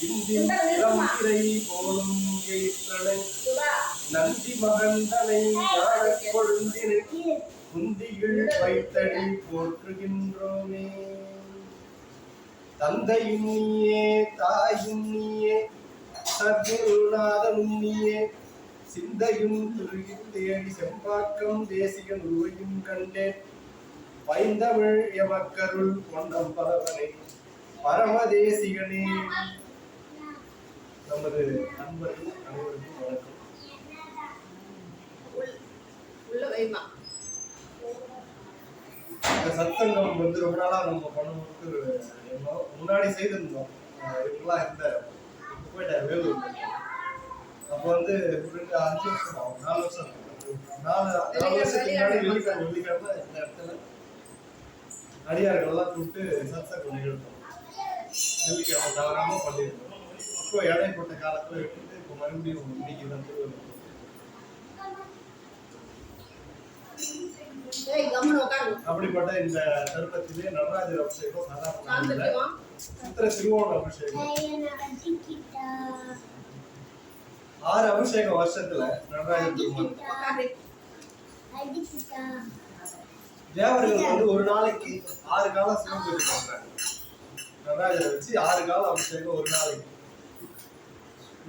இந்திரை போலும் நந்தி மகந்தனை கொழுந்தினை குந்திகள் வைத்தடி போற்றுகின்றோமே. தந்தையும் நீயே, தாயும் நீயே, சத்குருநாதனும் நீயே, சிந்தையும் துருகில் தேடி செம்பாக்கம் தேசிகன் உருவையும் கண்டேன். பைந்தமிழ் எமக்கருள் கொண்டம் பலவனை பரமதேசிகனே. நமது நண்பர்கள் அனைவருக்கும் வணக்கம். இந்த சத்தங்கம் வந்து ரொம்ப நாளா நம்ம பண்ணும்போது முன்னாடி செய்திருந்தோம். இவங்கெல்லாம் இருந்தார், இப்போ போயிட்டார் வேலூர். அப்போ வந்து 5 வருஷம் ஆகும், 4 வருஷம் 4 வருஷத்துக்கு முன்னாடி வெள்ளிக்கிழமை இந்த இடத்துல அடியார்கள் எல்லாம் கூப்பிட்டு சத்சங்கம் நிகழ்த்தோம். வெள்ளிக்கிழமை தவறாம பண்ணியிருந்தோம். இப்போ இடைப்பட்ட காலத்துல விட்டுட்டு இப்போ மறுபடியும் இன்னைக்கு தான் திருவள்ளுவர். அப்படிப்பட்ட இந்த தருணத்திலே நடராஜர் அபிஷேகம் சாதாரண சித்திர திருவோண அபிஷேகம் 6 அபிஷேகம் வருஷத்துல நடராஜர் தேவர்கள் வந்து ஒரு நாளைக்கு 6 காலம் சிவபூஜை பண்றாங்க. நடராஜரை வச்சு 6 காலம் அபிஷேகம் ஒரு நாளைக்கு.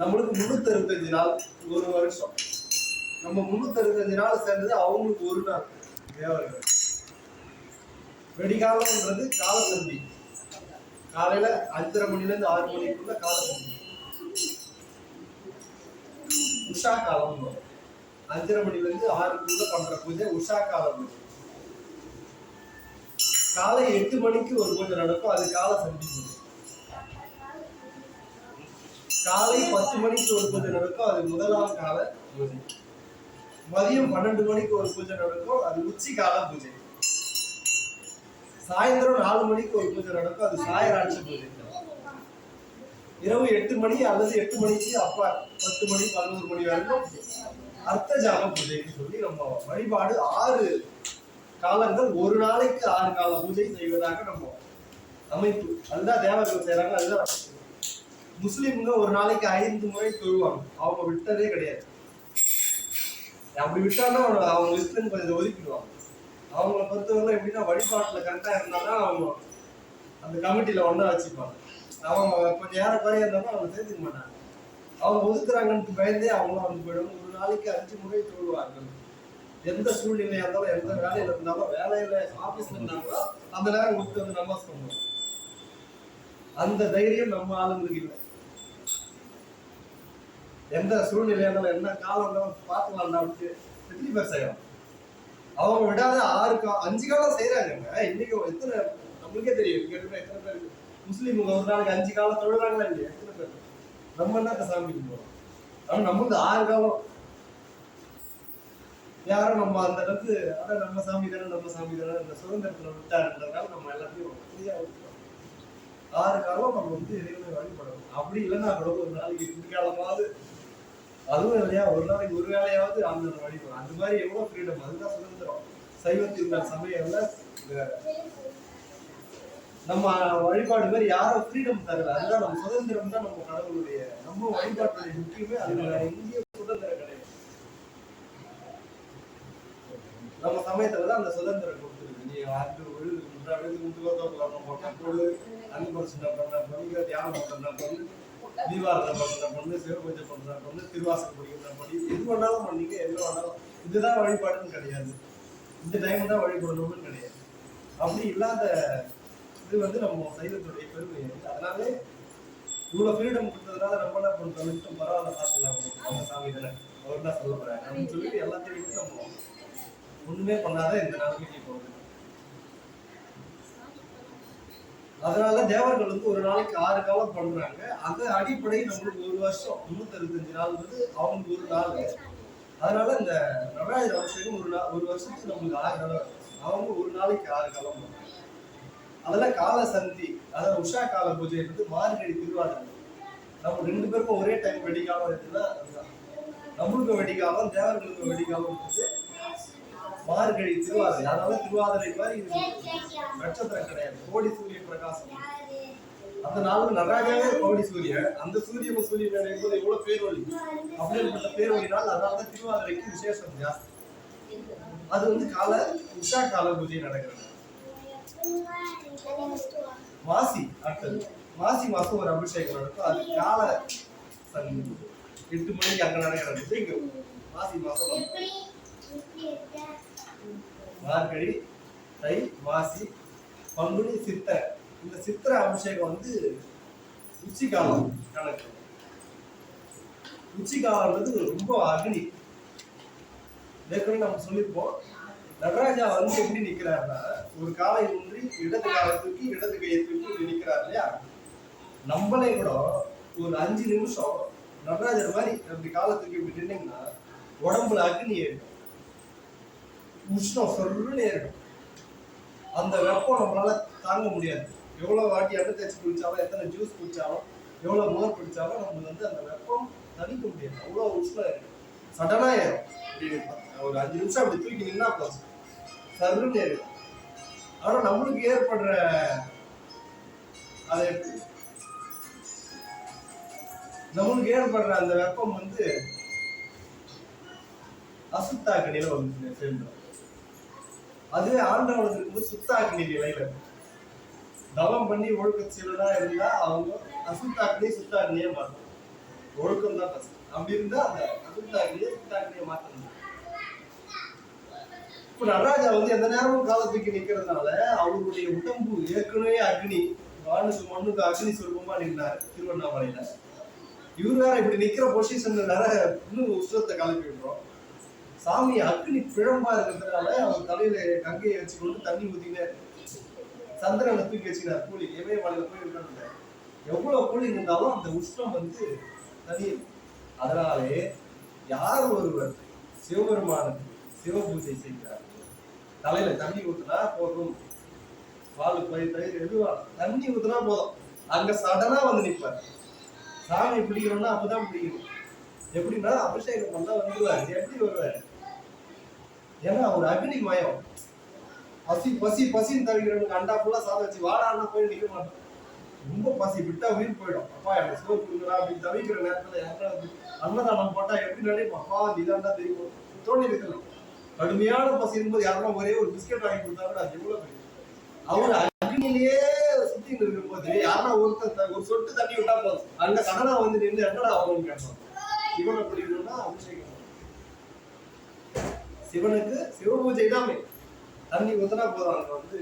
நம்மளுக்கு 365 நாள் ஒரு வருஷம். நம்ம 365 நாள் சேர்ந்தது அவங்களுக்கு ஒரு நாள். தேவர்கள் வெடிகாலம்ன்றது காலசந்தி. காலையில 5:30 மணிலேருந்து 6 மணிக்குள்ள காலசந்தி. உஷா காலம் 5:30 மணிலேருந்து 6க்குள்ள பண்ற பூஜை உஷா காலம். காலை 8 மணிக்கு ஒரு பூஜை நடக்கும், அது கால சந்தி பூஜை. காலை 10 மணிக்கு ஒரு பூஜை நடக்கும், அது முதலாம் கால பூஜை. மதியம் 12 மணிக்கு ஒரு பூஜை நடக்கும், அது உச்சி கால பூஜை. சாயந்தரம் 4 மணிக்கு ஒரு பூஜை நடக்கும், அது சாயராட்ச பூஜை. இரவு 8 மணி அல்லது 8 மணிக்கு அப்பா 10 மணி 11 மணி வரைக்கும் அர்த்த ஜாம பூஜைன்னு சொல்லி நம்ம வழிபாடு 6 காலங்கள் ஒரு நாளைக்கு 6 கால பூஜை செய்வதாக நம்ம அமைப்பு. அதுதான் தேவர்கள் செய்யறாங்க. அதுதான் முஸ்லிம்ங்க ஒரு நாளைக்கு 5 முறை தொழுவாங்க. அவங்க விட்டதே கிடையாது. அப்படி விட்டாலும் அவங்க லிஸ்ட்ல கொஞ்சம் ஒதுக்கிடுவாங்க. அவங்கள பொறுத்தவரை எப்படின்னா வழிபாட்டுல கரெக்டா இருந்தாதான் அவங்க அந்த கமிட்டியில ஒண்ணா வச்சுப்பாங்க. அவங்க கொஞ்சம் ஏறக்குறைய இருந்தாலும் அவங்க சேர்த்துக்க மாட்டாங்க. அவங்க ஒதுக்குறாங்கன்னு பயந்தே அவங்களும் வந்து போயிடுவாங்க. ஒரு நாளைக்கு 5 முறை தொழுவார்கள். எந்த சூழ்நிலையா இருந்தாலும், எந்த வேலையில இருந்தாலும், வேலையில ஆபீஸ்ல இருந்தாங்களோ அந்த நேரம் கொடுத்து வந்து நமாஸ் பண்ணுவோம். அந்த தைரியம் நம்ம ஆளுங்களுக்கு இல்லை. எந்த சூழ்நிலையா இருந்தாலும், என்ன காலம் இருந்தாலும் பார்த்துக்கலாம் வெற்றி பேர் செய்யலாம். அவங்க விடாத 5 காலம் செய்யறாங்க. இன்னைக்கு எத்தனை நம்மளுக்கே தெரியும். இங்க எத்தனை பேர் முஸ்லீம் ஒரு நாளைக்கு 5 காலம் தொழுறாங்களா இல்லையா? எத்தனை பேர்? நம்ம என்ன சாமி கும்பிடுவோம். ஆனா நம்மளுக்கு 6 காலம். யாரும் நம்ம அந்த அளவுக்கு நம்ம சாமி தானே இந்த சுதந்திரத்துல விட்டாருன்றதுனால நம்ம எல்லாத்தையும் ஃப்ரீயா விட்டுறோம். 6 காலம் நம்ம வந்து இறைவனை வழிபடணும். அப்படி இல்லைன்னா கூட ஒரு நாளைக்கு 2 காலமாவது, அதுவும் இல்லையா ஒரு நாளைக்கு ஒரு வேலையாவது அந்த வழிபடும். அது மாதிரி எவ்வளவு ஃப்ரீடம், அதுதான் சுதந்திரம். சைவத்தின் சமயம்ல நம்ம வழிபாடு மாதிரி யாரும் ஃப்ரீடம் தரல. அதுதான் நம்ம சுதந்திரம் தான் நம்ம கடவுளுடைய நம்ம வழிபாட்டுடைய முக்கியமே. அதுல இந்திய சுதந்திரம் கிடையாது. நம்ம சமயத்துலதான் அந்த சுதந்திரம் கொடுத்துருக்கு. நீ அது அன்பு தியானம் பண்ற பொண்ணு, தீபாவளி பண்ற பொண்ணு, சிவபூஜை பண்ற பொண்ணு, திருவாசகம் படிக்கிற பொண்ணு, எது வேணாலும் பண்ணீங்க, என்ன வேணாலும். இதுதான் வழிபாடுன்னு கிடையாது. இந்த டைம் தான் வழிபடணும்னு கிடையாது. அப்படி இல்லாத இது வந்து நம்ம சைவத்துடைய பெருமை. அதனாலே இவ்வளவு ஃப்ரீடம் கொடுத்ததுனால நம்ம என்ன பண்றோம், பரவாயில்ல பார்த்துக்கலாம், நம்ம சாமி தானே அவர் தான் சொல்ல போறாங்க அப்படின்னு சொல்லிட்டு எல்லாத்தையும் விட்டு நம்ம ஒண்ணுமே பண்ணாத இந்த நாளைக்கு போகுது. அதனால தேவர்கள் வந்து ஒரு நாளைக்கு 6 காலம் பண்றாங்க. அந்த அடிப்படை நம்மளுக்கு ஒரு வருஷம் 365 நாள் வந்து அவங்களுக்கு ஒரு நாள். அதனால இந்த நடராஜர் அபிஷேகம் ஒரு வருஷத்துக்கு நம்மளுக்கு 6 நாள். அவங்க ஒரு நாளைக்கு 6 காலம் பண்றாங்க. அதெல்லாம் கால சந்தி, அதாவது உஷா கால பூஜை வந்து மார்கழி திருவாதிரை. நம்ம 2 பேருக்கும் ஒரே டைம் வெடிக்காலம் இருக்குன்னா அதுதான். நம்மளுக்கும் வெடிக்காலம், தேவர்களுக்கும் வெடிக்காலம் மார்கழி திருவாதிரை. அதனால திருவாதிரை மாதிரி நட்சத்திரம் கிடையாது, கோடி சூரிய பிரகாசம். அந்த நாள் நடராஜாவே கோடி சூரியன், அந்த சூரியன் சூரியன் போது எவ்வளவு பேரொழி, அப்படிப்பட்ட பேரொழினால் அதனாலதான் திருவாதிரைக்கு விசேஷம் ஜாஸ்தி. அது வந்து உஷா கால பூஜை நடக்கிறது. மாசி அடுத்தது மாசி மாசம் ஒரு அபிஷேகம் நடக்கும். அது கால 8 மணிக்கு அங்க நடக்கிற பூஜை இங்க மாசி மாசம். மார்கழி, தை, மாசி, பங்குனி, சித்திரை. இந்த சித்திரை அபிஷேகம் வந்து உச்சி காலம் கணக்கு. உச்சி காலம்ன்றது ரொம்ப அக்னி. ஏற்கனவே நம்ம சொல்லியிருப்போம், நடராஜா வந்து எப்படி நிக்கிறாருன்னா, ஒரு காலை ஊன்றி இடது காலத்துக்கு இடது கையை தூக்கி நிக்கிறார் இல்லையா. நம்மளே கூட ஒரு 5 நிமிஷம் நடராஜர் மாதிரி அப்படி காலத்துக்கு இப்படி நின்னீங்கன்னா உடம்புல அக்னி ஏறிடும், உஷ்ணம் சொல்லுன்னு ஏறிடும். அந்த வெப்பம் நம்மளால தாங்க முடியாது. எவ்வளவு வாட்டி எண்ணெய் தேய்ச்சி குடிச்சாலும், எத்தனை ஜூஸ் குடிச்சாலும், எவ்வளவு மோர் குடிச்சாலும் நமக்கு வந்து அந்த வெப்பம் தணிக்க முடியாது. அவ்வளவு உஷ்ணம் ஏறிடும், சடனா ஏறும். ஒரு 5 நிமிஷம் அப்படி தூக்கி நின்னா போச்சு, சருன்னு ஏறிடும். ஆனா நம்மளுக்கு ஏற்படுற அது நம்மளுக்கு ஏற்படுற அந்த வெப்பம் வந்து அசுத்தாக்கினில வந்து சேர்ந்தோம். அதுவே ஆண்டவனுக்கு இருக்கும்போது சுத்தாக்கினி நிலையில தவம் பண்ணி ஒழுக்க சீலனா இருந்தா அவங்க அசுத்தாக்கினியை சுத்தாக்கினியே மாற்றணும். ஒழுக்கம் தான் கஷ்டம். அப்படி இருந்தா அந்த அசுத்தாக்கினியை சுத்தாக்கினியை மாற்றணும். இப்ப நடராஜா வந்து எந்த நேரமும் காலத்துக்கு நிக்கிறதுனால அவருடைய உடம்பு ஏற்கனவே அக்னி, வானுக்கு மண்ணுக்கு அக்னி சொல்பமா நின்றாரு திருவண்ணாமலையில. இவர் வேற இப்படி நிக்கிற பொசிஷன்ல வேற இன்னும் உஷ்ணத்தை கலப்பி விடுறோம். சாமி அக்னி பிழம்பா இருக்கிறதுனால அவர் தலையில கங்கையை வச்சுக்கொண்டு தண்ணி ஊத்தினே சந்திரனை தூக்கி வச்சுக்கிறார். கூலி இமயமலையில போய் இருக்காங்க. எவ்வளவு கூலி இருந்தாலும் அந்த உஷ்ணம் வந்து தனி. அதனாலே யார் ஒருவர் சிவபெருமானுக்கு சிவ பூஜை செய்கிறார், தலையில தண்ணி ஊத்துனா போதும், பால் தயிர் எதுவா தண்ணி ஊத்துனா போதும், அங்க சடனா வந்து நிற்பார். சாமி பிடிக்கணும்னா அப்பதான் பிடிக்கணும். எப்படின்னா அபிஷேகம் பண்ணா வந்துருவாரு. எப்படி வருவாரு? ஏன்னா ஒரு அக்னி மயம். பசி பசி பசின்னு தவிக்கிறவனுக்கு அண்டா ஃபுல்லா சாதம் வச்சு வாடான்னா போய் நிக்க மாட்டோம். ரொம்ப பசி விட்டா உயிர் போயிடும். அப்பா எனக்கு சோறு கொடுக்குறா அப்படின்னு தவிக்கிற நேரத்துல யாராவது அன்னதானம் போட்டா எப்படி நினைப்போம், அப்பா இதாண்டா தெரியும் தோண்டி இருக்கலாம். கடுமையான பசி இருக்கும்போது யாருன்னா ஒரே ஒரு பிஸ்கெட் வாங்கி கொடுத்தா கூட அது எவ்வளவு பெரிய. அவர் அக்னியிலேயே சுத்தி இருக்கும் போது யாரா ஒருத்தர் ஒரு சொட்டு தண்ணி விட்டா போதும், அங்க கடனா வந்து நின்று என்னடா ஆகும்னு கேட்பான். சிவனை பிடிக்கணும்னா அபிஷேகம், சிவனுக்கு சிவ பூஜை தான் தண்ணி ஊத்தினா போதும் அங்க வந்து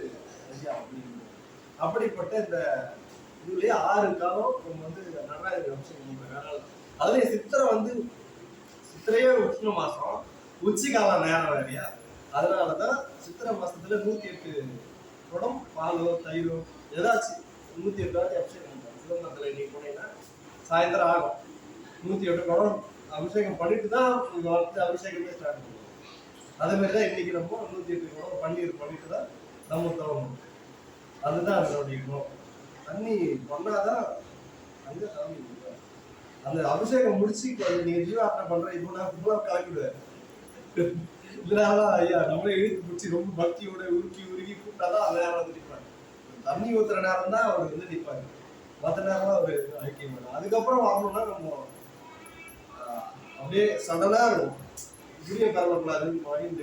அப்படிப்பட்ட இந்த இதுலயே 6 காலம் நம்ம வந்து நடராஜர் அபிஷேகம் பண்றாங்க. அதுலயே சித்திரை வந்து சித்திரையே உஷ்ண மாசம், உச்சி கால நேரம் வேறையா. அதனாலதான் சித்திரை மாசத்துல 108 குடம் பாலோ தயிரோ ஏதாச்சும் 108 வாட்டி அபிஷேகம் பண்றாங்க. சிதம்பரத்துல இன்னைக்கு போனீங்கன்னா சாயந்தரம் ஆகும். 108 குடம் அபிஷேகம் பண்ணிட்டு தான் இங்க வந்து அபிஷேகமே ஸ்டார்ட் பண்ணுவோம். அதே மாதிரிதான் இன்னைக்கு நம்ம 108 குடம் பன்னீர் பண்ணிட்டு தான் நம்ம தவணும். அதுதான் அதனுடைய குணம். தண்ணி பண்ணாதான் அங்க சாமி அந்த அபிஷேகம் முடிச்சு நீங்க ஜீவார்த்தனை பண்ற இப்போ நான் ஃபுல்லா கலக்கிடுவேன். இதனால ஐயா நம்மளே இழுத்து பிடிச்சி ரொம்ப பக்தியோட உருக்கி உருக்கி கூப்பிட்டாதான் அந்த நேரம் வந்து நிற்பாரு. தண்ணி ஊத்துற நேரம் தான் அவர் வந்து நிற்பாரு. மற்ற நேரம் தான் அவர் ஐக்கியம் பண்ணும். அதுக்கப்புறம் வரணும்னா நம்ம அப்படியே சடனா இருக்கும். இப்படியே தரக்கூடாது,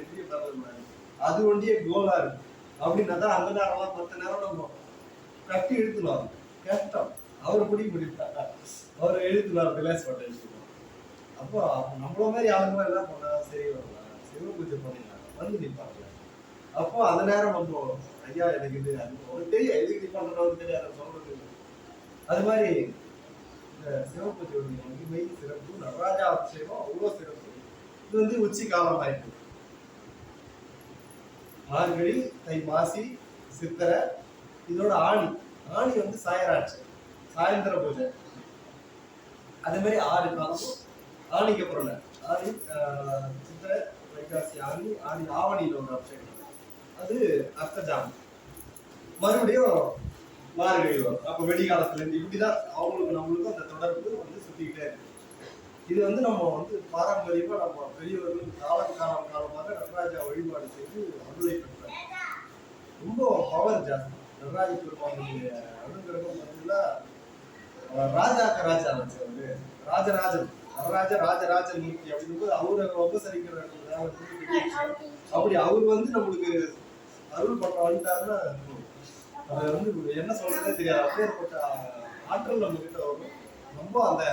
எப்படியே தரக்கூடாது, அது ஒண்டியே கோலா இருக்கு அப்படின்னா தான் அந்த நேரம்லாம் மற்ற நேரம் நம்ம கட்டி இழுத்துலாம் கஷ்டம். அவர் பிடிக்க முடியுது, அவர் எழுத்துலாம் ரிலாக்ஸ் பண்ண வச்சுக்கணும். அப்போ நம்மள மாதிரி ஆளுங்க எல்லாம் பண்ணா சரி வரலாம், சிவ பூஜை பண்ணிடலாம் வந்து நிற்பாங்க. அப்போ அந்த நேரம் நம்ம ஐயா எனக்கு இது அது தெரியும், எதுக்கு பண்றோம் தெரியாது சொல்றது. அது மாதிரி இந்த சிவ பூஜையுடைய மகிமை சிறப்பு, நடராஜா அபிஷேகம் அவ்வளோ சிறப்பு. இது வந்து உச்சி காலம் ஆயிட்டு. மார்கழி, தை, மாசி, சித்திரை, இதோட ஆணி. ஆணி வந்து சாயராட்சி, சாயந்தர பூஜை. அதே மாதிரி 6 காலமும் ஆணிக்கு அப்புறம் ஆணி, சித்திரை, வைகாசி, ஆணி, ஆணி ஆவணியில் ஒரு அபிஷேகம், அது அர்த்தஜாமம். மறுபடியும் மார்கழி வரும். அப்போ வெடி காலத்துல இருந்து இப்படிதான் அவங்களுக்கு நம்மளுக்கும் அந்த தொடர்பு வந்து சுத்திக்கிட்டே இருக்கு. இது வந்து நம்ம வந்து பாரம்பரியமா நம்ம பெரியவர்கள் காலமாக நடராஜா வழிபாடு செய்து அருளை பெற்றார். ரொம்ப பவர் ஜாஸ்தி. நடராஜ பெருமானுடைய அனுகிரகம் பார்த்தீங்கன்னா ராஜாக்க ராஜா வச்சு அவரு ராஜராஜன் ராஜராஜ மூர்த்தி அப்படிங்கும்போது அவரை உபசரிக்கிற அப்படி அவர் வந்து நம்மளுக்கு அருள் பண்ண வந்துட்டாருன்னா அதை வந்து என்ன சொல்றதே தெரியாது. அப்பேற்பட்ட ஆற்றல் நம்ம கிட்ட வரும். ரொம்ப அந்த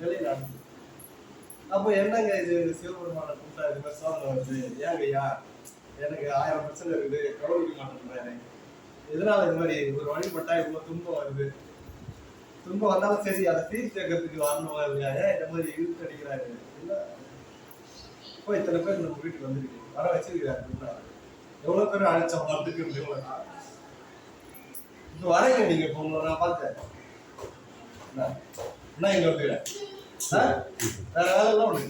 நிலையில அனுப்பு. அப்போ என்னங்க இது சிவபெருமான கூட்டா இது மாதிரி சோதனை வருது, ஏங்க ஐயா எனக்கு 1000 பிரச்சனை இருக்குது, கவனிக்க மாட்டேங்கிறாரு, எதனால இது மாதிரி ஒரு வழிபட்டா இவ்வளவு துன்பம் வருது, துன்பம் வந்தாலும் சரி அதை தீர்த்து வைக்கிறதுக்கு வரணும் இல்லையா, ஏன் இந்த மாதிரி இழுத்து அடிக்கிறாரு இல்லை. இப்போ இத்தனை பேர் நம்ம வீட்டுக்கு வந்துருக்கு வர வச்சிருக்கிறாரு, எவ்வளவு பேர் அழைச்சோம் வரதுக்கு. இப்போ வரீங்க நீங்க இப்போ உங்களை நான் பார்த்தேன் என்ன இங்க வந்துக்கிறேன் வேற வேலை எல்லாம் ஒண்ணு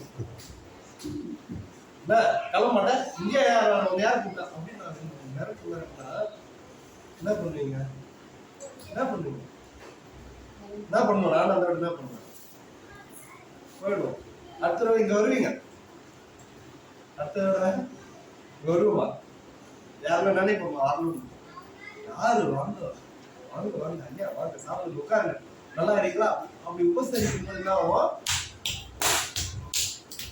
இல்ல கிளம்ப மாட்டேன். இங்கே யார் கூப்பிட்டா அப்படின்னு நான் மிரட்டு மிரட்டினா என்ன பண்ணுவீங்க? என்ன பண்ணுவீங்க? என்ன பண்ணுவோம்? நானும் அந்த என்ன பண்ணுவேன்? போயிடுவோம். அடுத்த தடவை இங்க வருவீங்க, அடுத்த தடவை இங்க வருவோமா? யாருமே நினைப்போமா? வரணும். யாரு வாங்க வாங்க வாங்க ஐயா வாங்க சாப்பிட்டு உட்காருங்க, நல்லா இருக்கீங்களா அப்படி உபசரிக்கும் போது என்ன ஆகும்?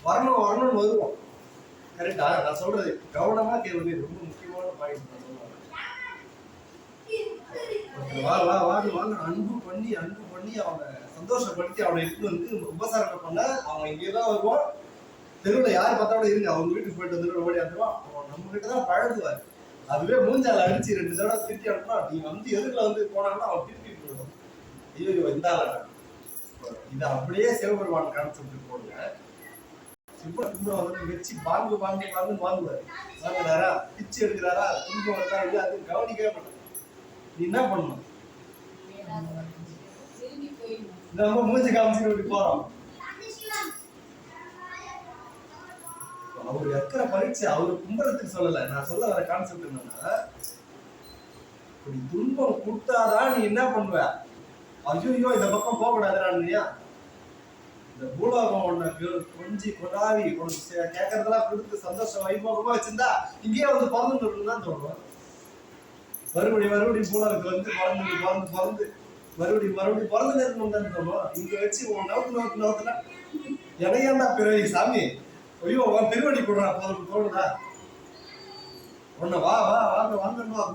வரணும் வரணும்னு வருவோம். கரெக்டா? நான் சொல்றது கவனமா கேள்வி, ரொம்ப முக்கியமான பாயிண்ட். நான் சொல்லுவேன் வாங்க அன்பு பண்ணி அவனை சந்தோஷப்படுத்தி அவனை இட்டு வந்து உபசாரம் பண்ண அவன் இங்கேதான் வருவான். தெருவில் யார் பார்த்தாலும் இருங்க, அவங்க வீட்டுக்கு போயிட்டு வந்து ஓடி வந்துடுவான். அவன் நம்ம கிட்ட தான் பழகுவார். அதுவே மூஞ்சால அடிச்சு 2 தடவை திருப்பி அனுப்புனா நீ வந்து எதிரில் வந்து போனாங்கன்னா அவன் திருப்பி போயிடுவான். ஐயோ இந்தால இதை அப்படியே சிவபெருமான் காமிச்சு போடுங்க. துன்பம் வந்து வச்சு வாங்குவாரு, வாங்குறாரா பிச்சு எடுக்கிறாரா, துன்பம் வந்தா இல்லை, அது கவனிக்கவே மாட்டாங்க. நீ என்ன பண்ணணும்? நம்ம மூஞ்சி காமிச்சு இப்படி போறோம். அவரு எத்தனை பரீட்சை அவரு கும்பலத்துக்கு சொல்லல. நான் சொல்ல வர கான்செப்ட் என்னன்னா, இப்படி துன்பம் கொடுத்தாதான் நீ என்ன பண்ணுவ? ஐயோ இந்த பக்கம் போக கூடாதுடா, இந்த பூலோகம் ஒண்ணு கொஞ்சி கொண்டாவி உனக்கு கேட்கறதெல்லாம் கொடுத்து சந்தோஷம் வைபோகமா வச்சிருந்தா இங்கேயே வந்து பிறந்துட்டு தான் தோணும். மறுபடியும் பூலோகத்துல வந்து பிறந்து மறுபடியும் பிறந்து இருக்கணும் தோணும். இங்க வச்சு உன் நவுத்துல இடையாண்டா பிறவி சாமி, ஐயோ உன் திருவடி கொடுறா தோணுதா? உன்ன வாங்க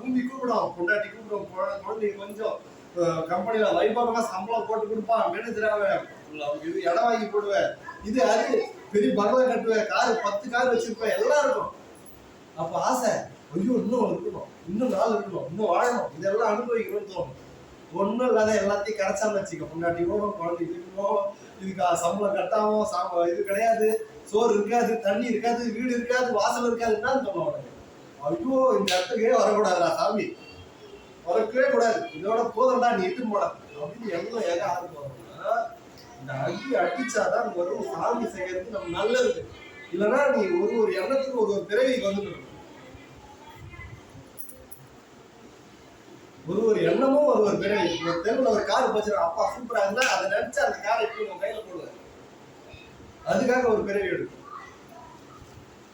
பூமி கூப்பிடும், பொண்டாட்டி கூப்பிடும், குழந்தைங்க கொஞ்சம் கம்பெனில வைபவமா சம்பளம் போட்டு கொடுப்பான், மேனேஜராக இது இடம் வாங்கி போடுவேன், இது அது பெரிய பங்களா கட்டுவேன், காரு 10 கார் வச்சிருப்பேன், எல்லாம் இருக்கும். அப்ப ஆசை, ஐயோ இன்னும் இருக்கணும், இன்னும் நாள் இருக்கணும், இன்னும் வாழணும், இதெல்லாம் அனுபவிக்கணும்னு தோணும். ஒன்றும் இல்லாத எல்லாத்தையும் கரைச்சாம வச்சுக்க, முன்னாடி போகும், குழந்தைக்கு போகும், இதுக்கு சம்பளம் கட்டாமோ இது கிடையாது, சோறு இருக்காது, தண்ணி இருக்காது, வீடு இருக்காது, வாசல் இருக்காதுன்னா தோணும் உனக்கு. ஐயோ இந்த இடத்துக்கே வரக்கூடாதுடா சாமி, வரக்கவே கூடாது, இதோட போதண்டா நீ இட்டு போட அப்படின்னு எவ்வளவு ஏக ஆரம்பிச்சோம்னா, இந்த அடிச்சாதான் வரும் சாமி செய்யறது நம்ம நல்லது. இல்லைன்னா நீ ஒரு எண்ணத்துக்கு ஒரு பிறவிக்கு வந்துட்டு ஒரு எண்ணமும் ஒரு பிறவி. ஒரு தெருவில் ஒரு கார் போச்சு, அப்பா சூப்பரா இருந்தா அதை நினைச்சு அந்த காரை எப்படி உங்க கையில போடுவேன், அதுக்காக ஒரு பிறவி எடுக்கும்.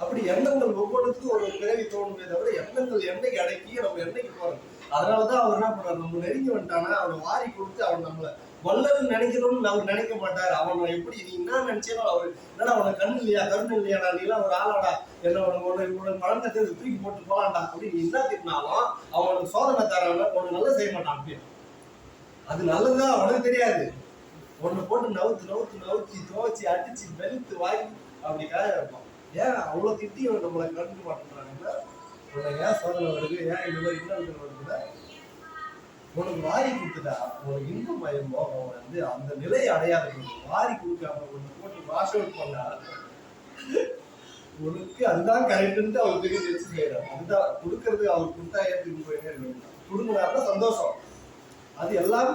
அப்படி எண்ணங்கள் ஒவ்வொன்றுக்கும் ஒரு பிறவி தோணுமே தவிர எண்ணங்கள் என்னைக்கு அடக்கி நம்ம என்னைக்கு போறோம். அதனாலதான் அவர் என்ன பண்றாரு, நம்ம நெருங்கி வந்துட்டானா அவனை வாரி கொடுத்து அவன் நம்மள வல்லன்னு நினைக்கணும்னு அவர் நினைக்க மாட்டாரு. அவனை எப்படி நீ என்ன நினைச்சேனோ அவரு என்னடா அவனுக்கு கண்ணு இல்லையா கருணை இல்லையாடா, நீ எல்லாம் ஒரு ஆளாடா, என்ன உனக்கு பழத்தை தூக்கி போட்டு போலான்டா அப்படின்னு நீ என்ன திட்டினாலும் அவனுக்கு சோதனை தரான உனக்கு நல்லா செய்ய மாட்டான். அப்படி அது நல்லதுதான் அவனுக்கு தெரியாது. ஒன்னு போட்டு நவுத்தி துவச்சி அடிச்சு வெளுத்து வாங்கி அப்படி காய வைப்பான். ஏன் அவ்வளவு திட்டி நம்மளை கண்டுக்க மாட்டேங்கிறாங்கன்னா, உனக்கு ஏன் சோதனை வருது, ஏன் இந்த மாதிரி இன்னொரு வருதுன்னா, உனக்கு வாரி கொடுத்துட்டா உனக்கு இன்பம் பயம் போகும் வந்து அந்த நிலையை அடையாது. வாரி கொடுக்காம உனக்கு போட்டு வாஷ் அவுட் பண்ணா உனக்கு அதுதான் கரெக்டுன்ட்டு அவர் தெரிஞ்சு வச்சு செய்யறாரு. அதுதான் கொடுக்கறது. அவர் கொடுத்தா ஏற்றுக்கு போயிட்டே இருக்க, கொடுக்குறாருன்னா சந்தோஷம். அது எல்லாம்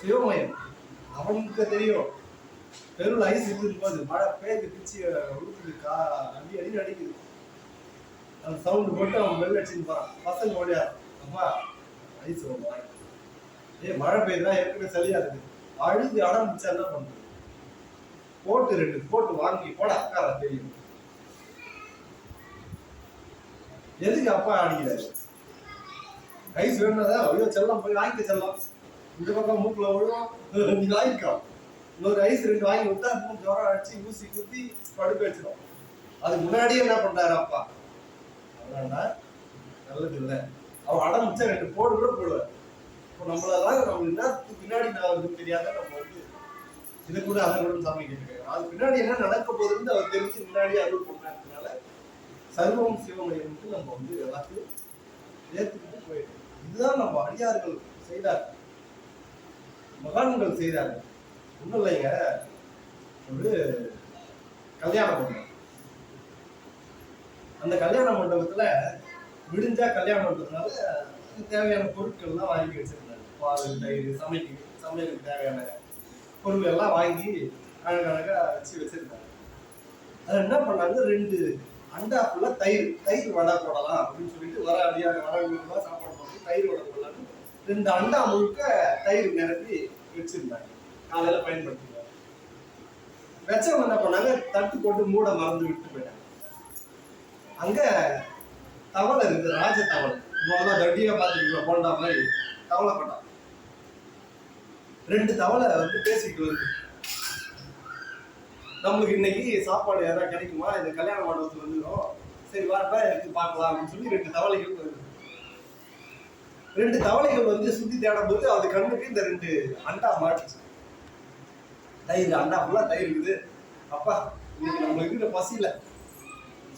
சிவமயம். அவனுக்கு தெரியும். தெருவில் ஐஸ் இருக்கும் போது மழை பேருக்கு பிச்சு உடுத்துது, அடி அடிக்குது, அந்த சவுண்டு போட்டு அவன் வெள்ள அடிச்சுன்னு போறான். பசங்க ஓடியா அப்பா ஐஸ் மழை பெய்யுதா ஏற்கனவே சரியா இருக்கு, அழுது அடம் பிடிச்சா என்ன பண்றது, போட்டு 2 போட்டு வாங்கி போட அக்காரா தெரியும். எதுக்கு அப்பா அடிக்கிறாரு? ஐஸ் வேணும்னா ஐயோ செல்லம் போய் வாங்கிக்க செல்லம், இந்த பக்கம் மூக்குல விழும், நீ வாங்கிக்கோ. இன்னொரு ஐஸ் 2 வாங்கி விட்டா ஜுரம் அடிச்சு ஊசி குத்தி படுக்க வச்சிடும். அதுக்கு முன்னாடியே என்ன பண்றாரு அப்பா, அதனால நல்லது இல்லை. அவன் அடம்பிச்சா 2 போடு கூட போடுவார். இப்போ நம்மளால நம்ம என்னத்துக்கு பின்னாடி நான் வந்து தெரியாத நம்ம வந்து இதை கூட அதை கூட சாமி கேட்டுருக்காங்க. அது பின்னாடி என்ன நடக்க போகுதுன்னு அவர் தெரிஞ்சு முன்னாடியே அருள் பண்ணாததுனால சர்வம் சிவமயம் வந்து நம்ம வந்து எல்லாத்தையும் ஏற்றுக்கிட்டு போயிடும். இதுதான் நம்ம அடியார்கள் செய்தார்கள், மகான்கள் செய்தார்கள். ஒன்றும் இல்லைங்க, ஒரு கல்யாண மண்டபம். அந்த கல்யாண மண்டபத்துல விடிஞ்சா கல்யாணம்ன்றதுனால தேவையான பொருட்கள்லாம் வாங்கி வச்சிருந்தாங்க. பால், தயிர், சமையலுக்கு தேவையான பொருள் எல்லாம் வாங்கி அழகழகா வச்சிருந்தாங்க. அது என்ன பண்ணாங்க, 2 அண்டா ஃபுல்லா தயிர் வடை போடலாம் அப்படின்னு சொல்லிட்டு வரவங்களுக்குலாம் சாப்பாடு போட்டு தயிர் வடை போடலான்னு 2 அண்டா முழுக்க தயிர் நிரப்பி வச்சிருந்தாங்க. காலையில பயன்படுத்தினாங்க. வச்சவங்க என்ன பண்ணாங்க, தட்டு போட்டு மூட மறந்து விட்டு போயிட்டாங்க. அங்க தவளை இருக்கு, ராஜ தவளை. முதல்ல தட்டியா பார்த்துருக்கோம், போண்டா மாதிரி தவளை பட்டான். 2 தவளை வந்து பேசிட்டு வருது, நம்மளுக்கு இன்னைக்கு சாப்பாடு யாராவது கிடைக்குமா, இந்த கல்யாண மண்டபத்துக்கு வந்துடும், சரி வரப்பா எடுத்து பார்க்கலாம் அப்படின்னு சொல்லி 2 தவளைகள் வருது. 2 தவளைகள் வந்து சுத்தி தேடும் போது அது கண்ணுக்கு இந்த 2 அண்டா மாட்டுச்சு. தயிர் அண்டா ஃபுல்லா தயிர் இருக்குது. அப்பா இன்னைக்கு நம்மளுக்கு இருக்கிற பசியில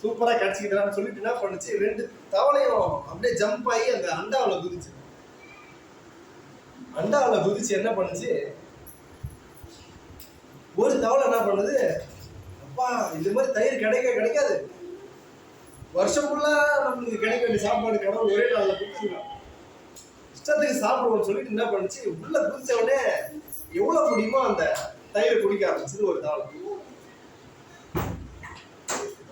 சூப்பரா கிடைச்சிக்கிறான்னு சொல்லிட்டு என்ன பண்ணுச்சு, 2 தவளையும் அப்படியே ஜம்ப் ஆகி அந்த அண்டாவில் குதிச்சு. அண்டாவில் குதிச்சு என்ன பண்ணுச்சு, ஒரு தவளை என்ன பண்ணுது, அப்பா இந்த மாதிரி தயிர் கிடைக்காது, வருஷம் ஃபுல்லா நம்மளுக்கு கிடைக்க வேண்டிய சாப்பாடு கடவுள் ஒரே நாளில் குடிச்சிருக்கான், இஷ்டத்துக்கு சாப்பிடுவோம்னு சொல்லிட்டு என்ன பண்ணுச்சு, உள்ள குதிச்ச உடனே எவ்வளவு முடியுமோ அந்த தயிரை குடிக்க ஆரம்பிச்சது ஒரு தவளை.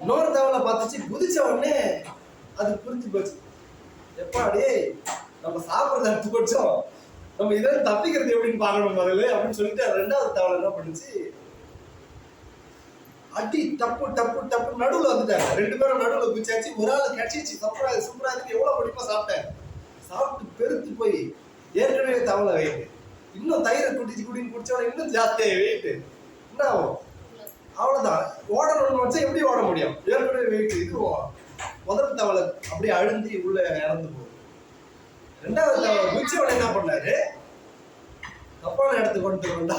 இன்னொரு தவளை பார்த்துச்சு, குதிச்ச உடனே அது புரிஞ்சு போச்சு, எப்பா டே நம்ம சாப்பிட்றத எடுத்து போச்சோம், நம்ம இதெல்லாம் தப்பிக்கிறது எப்படின்னு பார்க்கணும் முதல்ல அப்படின்னு சொல்லிட்டு 2வது தவளை என்ன பண்ணுச்சு, அடி டப்பு டப்பு டப்பு நடுவில் வந்துட்டாங்க. 2 பேரும் நடுவில் குதிச்சாச்சு. ஒரு ஆள் கிடைச்சிச்சு, சூப்பரா இருக்கு, எவ்வளவு படிப்பா சாப்பிட்டேன், சாப்பிட்டு பெருத்து போய் ஏற்கனவே தவளை வெயிட்டு, இன்னும் தயிரை குடின்னு குடிச்சவன இன்னும் ஜாஸ்தியாக வெயிட்டு என்ன ஆகும், அவ்வளவுதான். ஓடணும்னு வச்சா எப்படி ஓட முடியும், ஏற்கனவே வெயிட். இது முதல் தவளை அப்படியே அழுந்தி உள்ள இறந்து போகுது. 2வது தவளை குதிச்சவன என்ன பண்ணாரு, தப்பான இடத்துக்கு கொண்டு வந்தா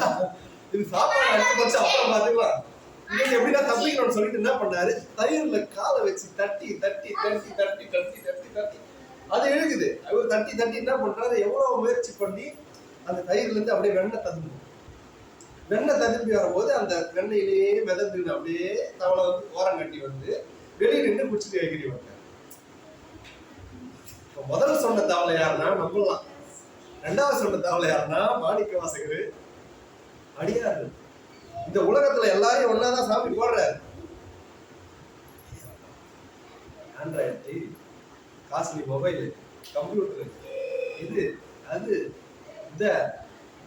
இது சாப்பாடு எடுத்து வச்சு அப்புறம் பார்த்துக்கலாம், இன்னைக்கு எப்படின்னா தப்பிக்கணும்னு சொல்லிட்டு என்ன பண்ணாரு, தயிர்ல காலை வச்சு தட்டி தட்டி தட்டி தட்டி தட்டி தட்டி தட்டி அது இழுக்குது. அவர் தட்டி தட்டி என்ன பண்றாரு, எவ்வளவு முயற்சி பண்ணி அந்த தயிர்ல இருந்து அப்படியே வெண்ணெய் ததும்பி வரும்போது அந்த வெண்ணெயிலேயே மிதந்துட்டு அப்படியே தவளை வந்து ஓரம் கட்டி வந்து வெளியே நின்று குடிச்சிட்டு எகிரி வந்தார். முதல் சொன்ன தவளை யாருன்னா நம்பலாம், 2வது சொன்ன தவளை யாருன்னா மாணிக்க வாசகர் அடியார்கள். இந்த உலகத்துல எல்லாரையும் ஒன்னாதான் சாமி போடுறாரு. Android TV, costly mobile, computer, இது அது இந்த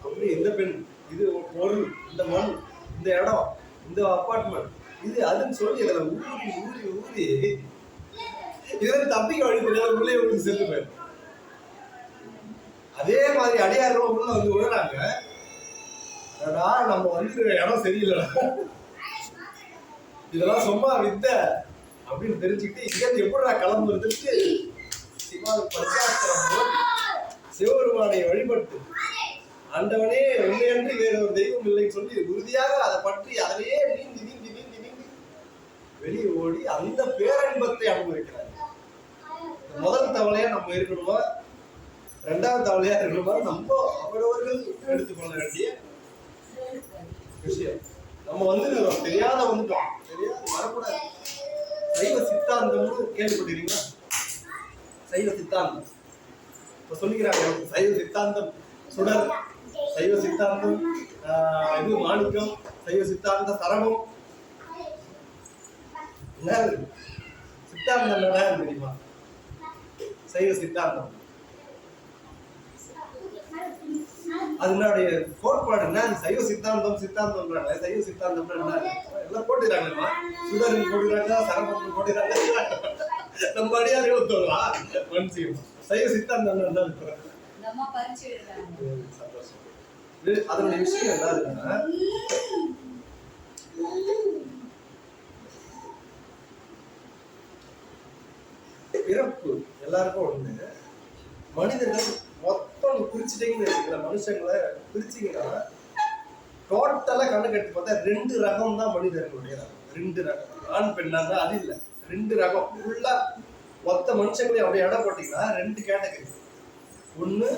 அப்படி இந்த பெண், இது பொருள், இந்த மண், இந்த இடம், இந்த அப்பார்ட்மெண்ட், இது அதுன்னு சொல்லி இதுல ஊறி ஊறி ஊறி இதுல தப்பிக்க வழி தெரியாத உள்ளே உங்களுக்கு சென்று போயிடும். அதே மாதிரி அடியார்களும் உள்ள வந்து விழுறாங்க, நம்ம வந்து இடம் சரியில்லைடா, இதெல்லாம் சும்மா வித்த அப்படின்னு தெரிஞ்சுக்கிட்டு இங்கேருந்து எப்படா கிளம்புறதுக்கு சிவபெருமானை வழிபட்டு ஆண்டவனே உண்மையன்று வேற ஒரு தெய்வம் இல்லைன்னு சொல்லி உறுதியாக அதை பற்றி அதிலேயே நீந்தி நீந்தி நீந்தி நீந்தி வெளியே ஓடி அந்த பேரன்பத்தை அனுபவிக்கிறார். முதல் தவளையா நம்ம இருக்கணுமா, 2வது தவளையா இருக்கணுமா, நம்ம அவரவர்கள் எடுத்துக்கொள்ள வேண்டிய விஷயம். நம்ம வந்து தெரியாத வந்துட்டோம், தெரியாத வரக்கூடாது. சைவ சித்தாந்தம்னு கேள்விப்பட்டிருக்கீங்களா? சைவ சித்தாந்தம் இப்ப சொல்லிக்கிறாங்க, சைவ சித்தாந்தம் சுடர், சைவ சித்தாந்தம் இது மாணிக்கம், சைவ சித்தாந்த சரகம். என்ன சித்தாந்தம் என்ன தெரியுமா? சைவ சித்தாந்தம் அதனுடைய கோட்பாடு என்ன? சைவ சித்தாந்தம் சித்தாந்தம்ன்றாங்க. சைவ சித்தாந்தம்னா என்ன? எல்லாம் போட்டுறாங்கம்மா, சுடர் போட்டுறாங்க, சரகம் போட்டுறாங்க, நம்ம அடியார்கள் சொல்லலாம். சைவ சித்தாந்தம் என்ன? சந்தோஷம். அதனுடைய விஷயம் என்னதுன்னா, பிறப்பு எல்லாருக்கும் ஒண்ணு. மனிதர்கள் மொத்தம் பிரிச்சுட்டீங்கன்னு வச்சுக்கல, மனுஷங்களை பிரிச்சிங்கன்னா டோட்டலா கண்ணு கட்டி பார்த்தா 2 ரகம் தான் மனிதர்களுடைய ரகம். 2 ரகம், ஆண் பெண்ணா தான் அது இல்லை, 2 ரகம் ஃபுல்லா மொத்த மனுஷங்களையும் அப்படியே இடம் போட்டீங்கன்னா 2 கேட்டகரி. ஒண்ணு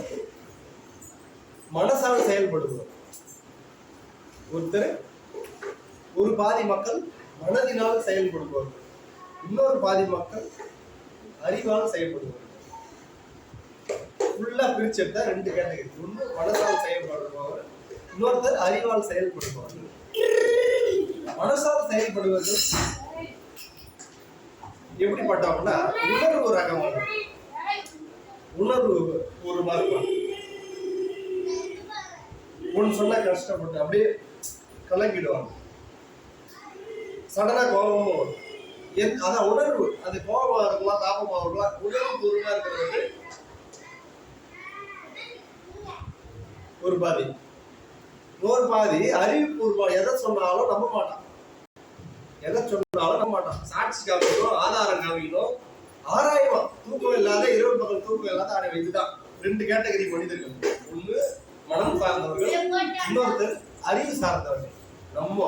மனசால் செயல்படுவோம், ஒருத்தர் ஒரு பாதி மக்கள் மனதினால் செயல்படுவார்கள், இன்னொரு பாதி மக்கள் அறிவால் செயல்படுவார்கள். ஃபுல்லா பிரிச்செடுத்தா 2 கேட்டகரி. ஒண்ணு மனசால் செயல்படுபவர், இன்னொருத்தர் அறிவால் செயல்படுபவர். மனசால் செயல்படுவது எப்படிப்பட்டவங்கன்னா உணர்வு ரகம். உணர்வு ஒரு மாதிரி ஒன்று சொன்னா கஷ்டப்பட்டு அப்படியே கலங்கிடுவாங்க, சடனா கோபமும் வரும். அதான் உணர்வு, அது கோபமா இருக்கலாம், தாபமா இருக்கலாம். உணர்வு பூர்வமா இருக்கிறது ஒரு பாதி. ஒரு பாதி அறிவுபூர்வம், எதை சொன்னாலும் நம்ப மாட்டான், எதை சொன்னாலும் நம்ப மாட்டான். சாட்சி காமிக்கணும், ஆதாரம் காமிக்கணும், ஆராயமா. தூக்கம் இல்லாத, இரவு பகல் தூக்கம் இல்லாத ஆராயம். இதுதான் 2 கேட்டகரி மனிதர்கள். ஒண்ணு மனம் சார்ந்தவர்கள், இன்னொருத்தர் அறிவு சார்ந்தவர்கள். நம்ம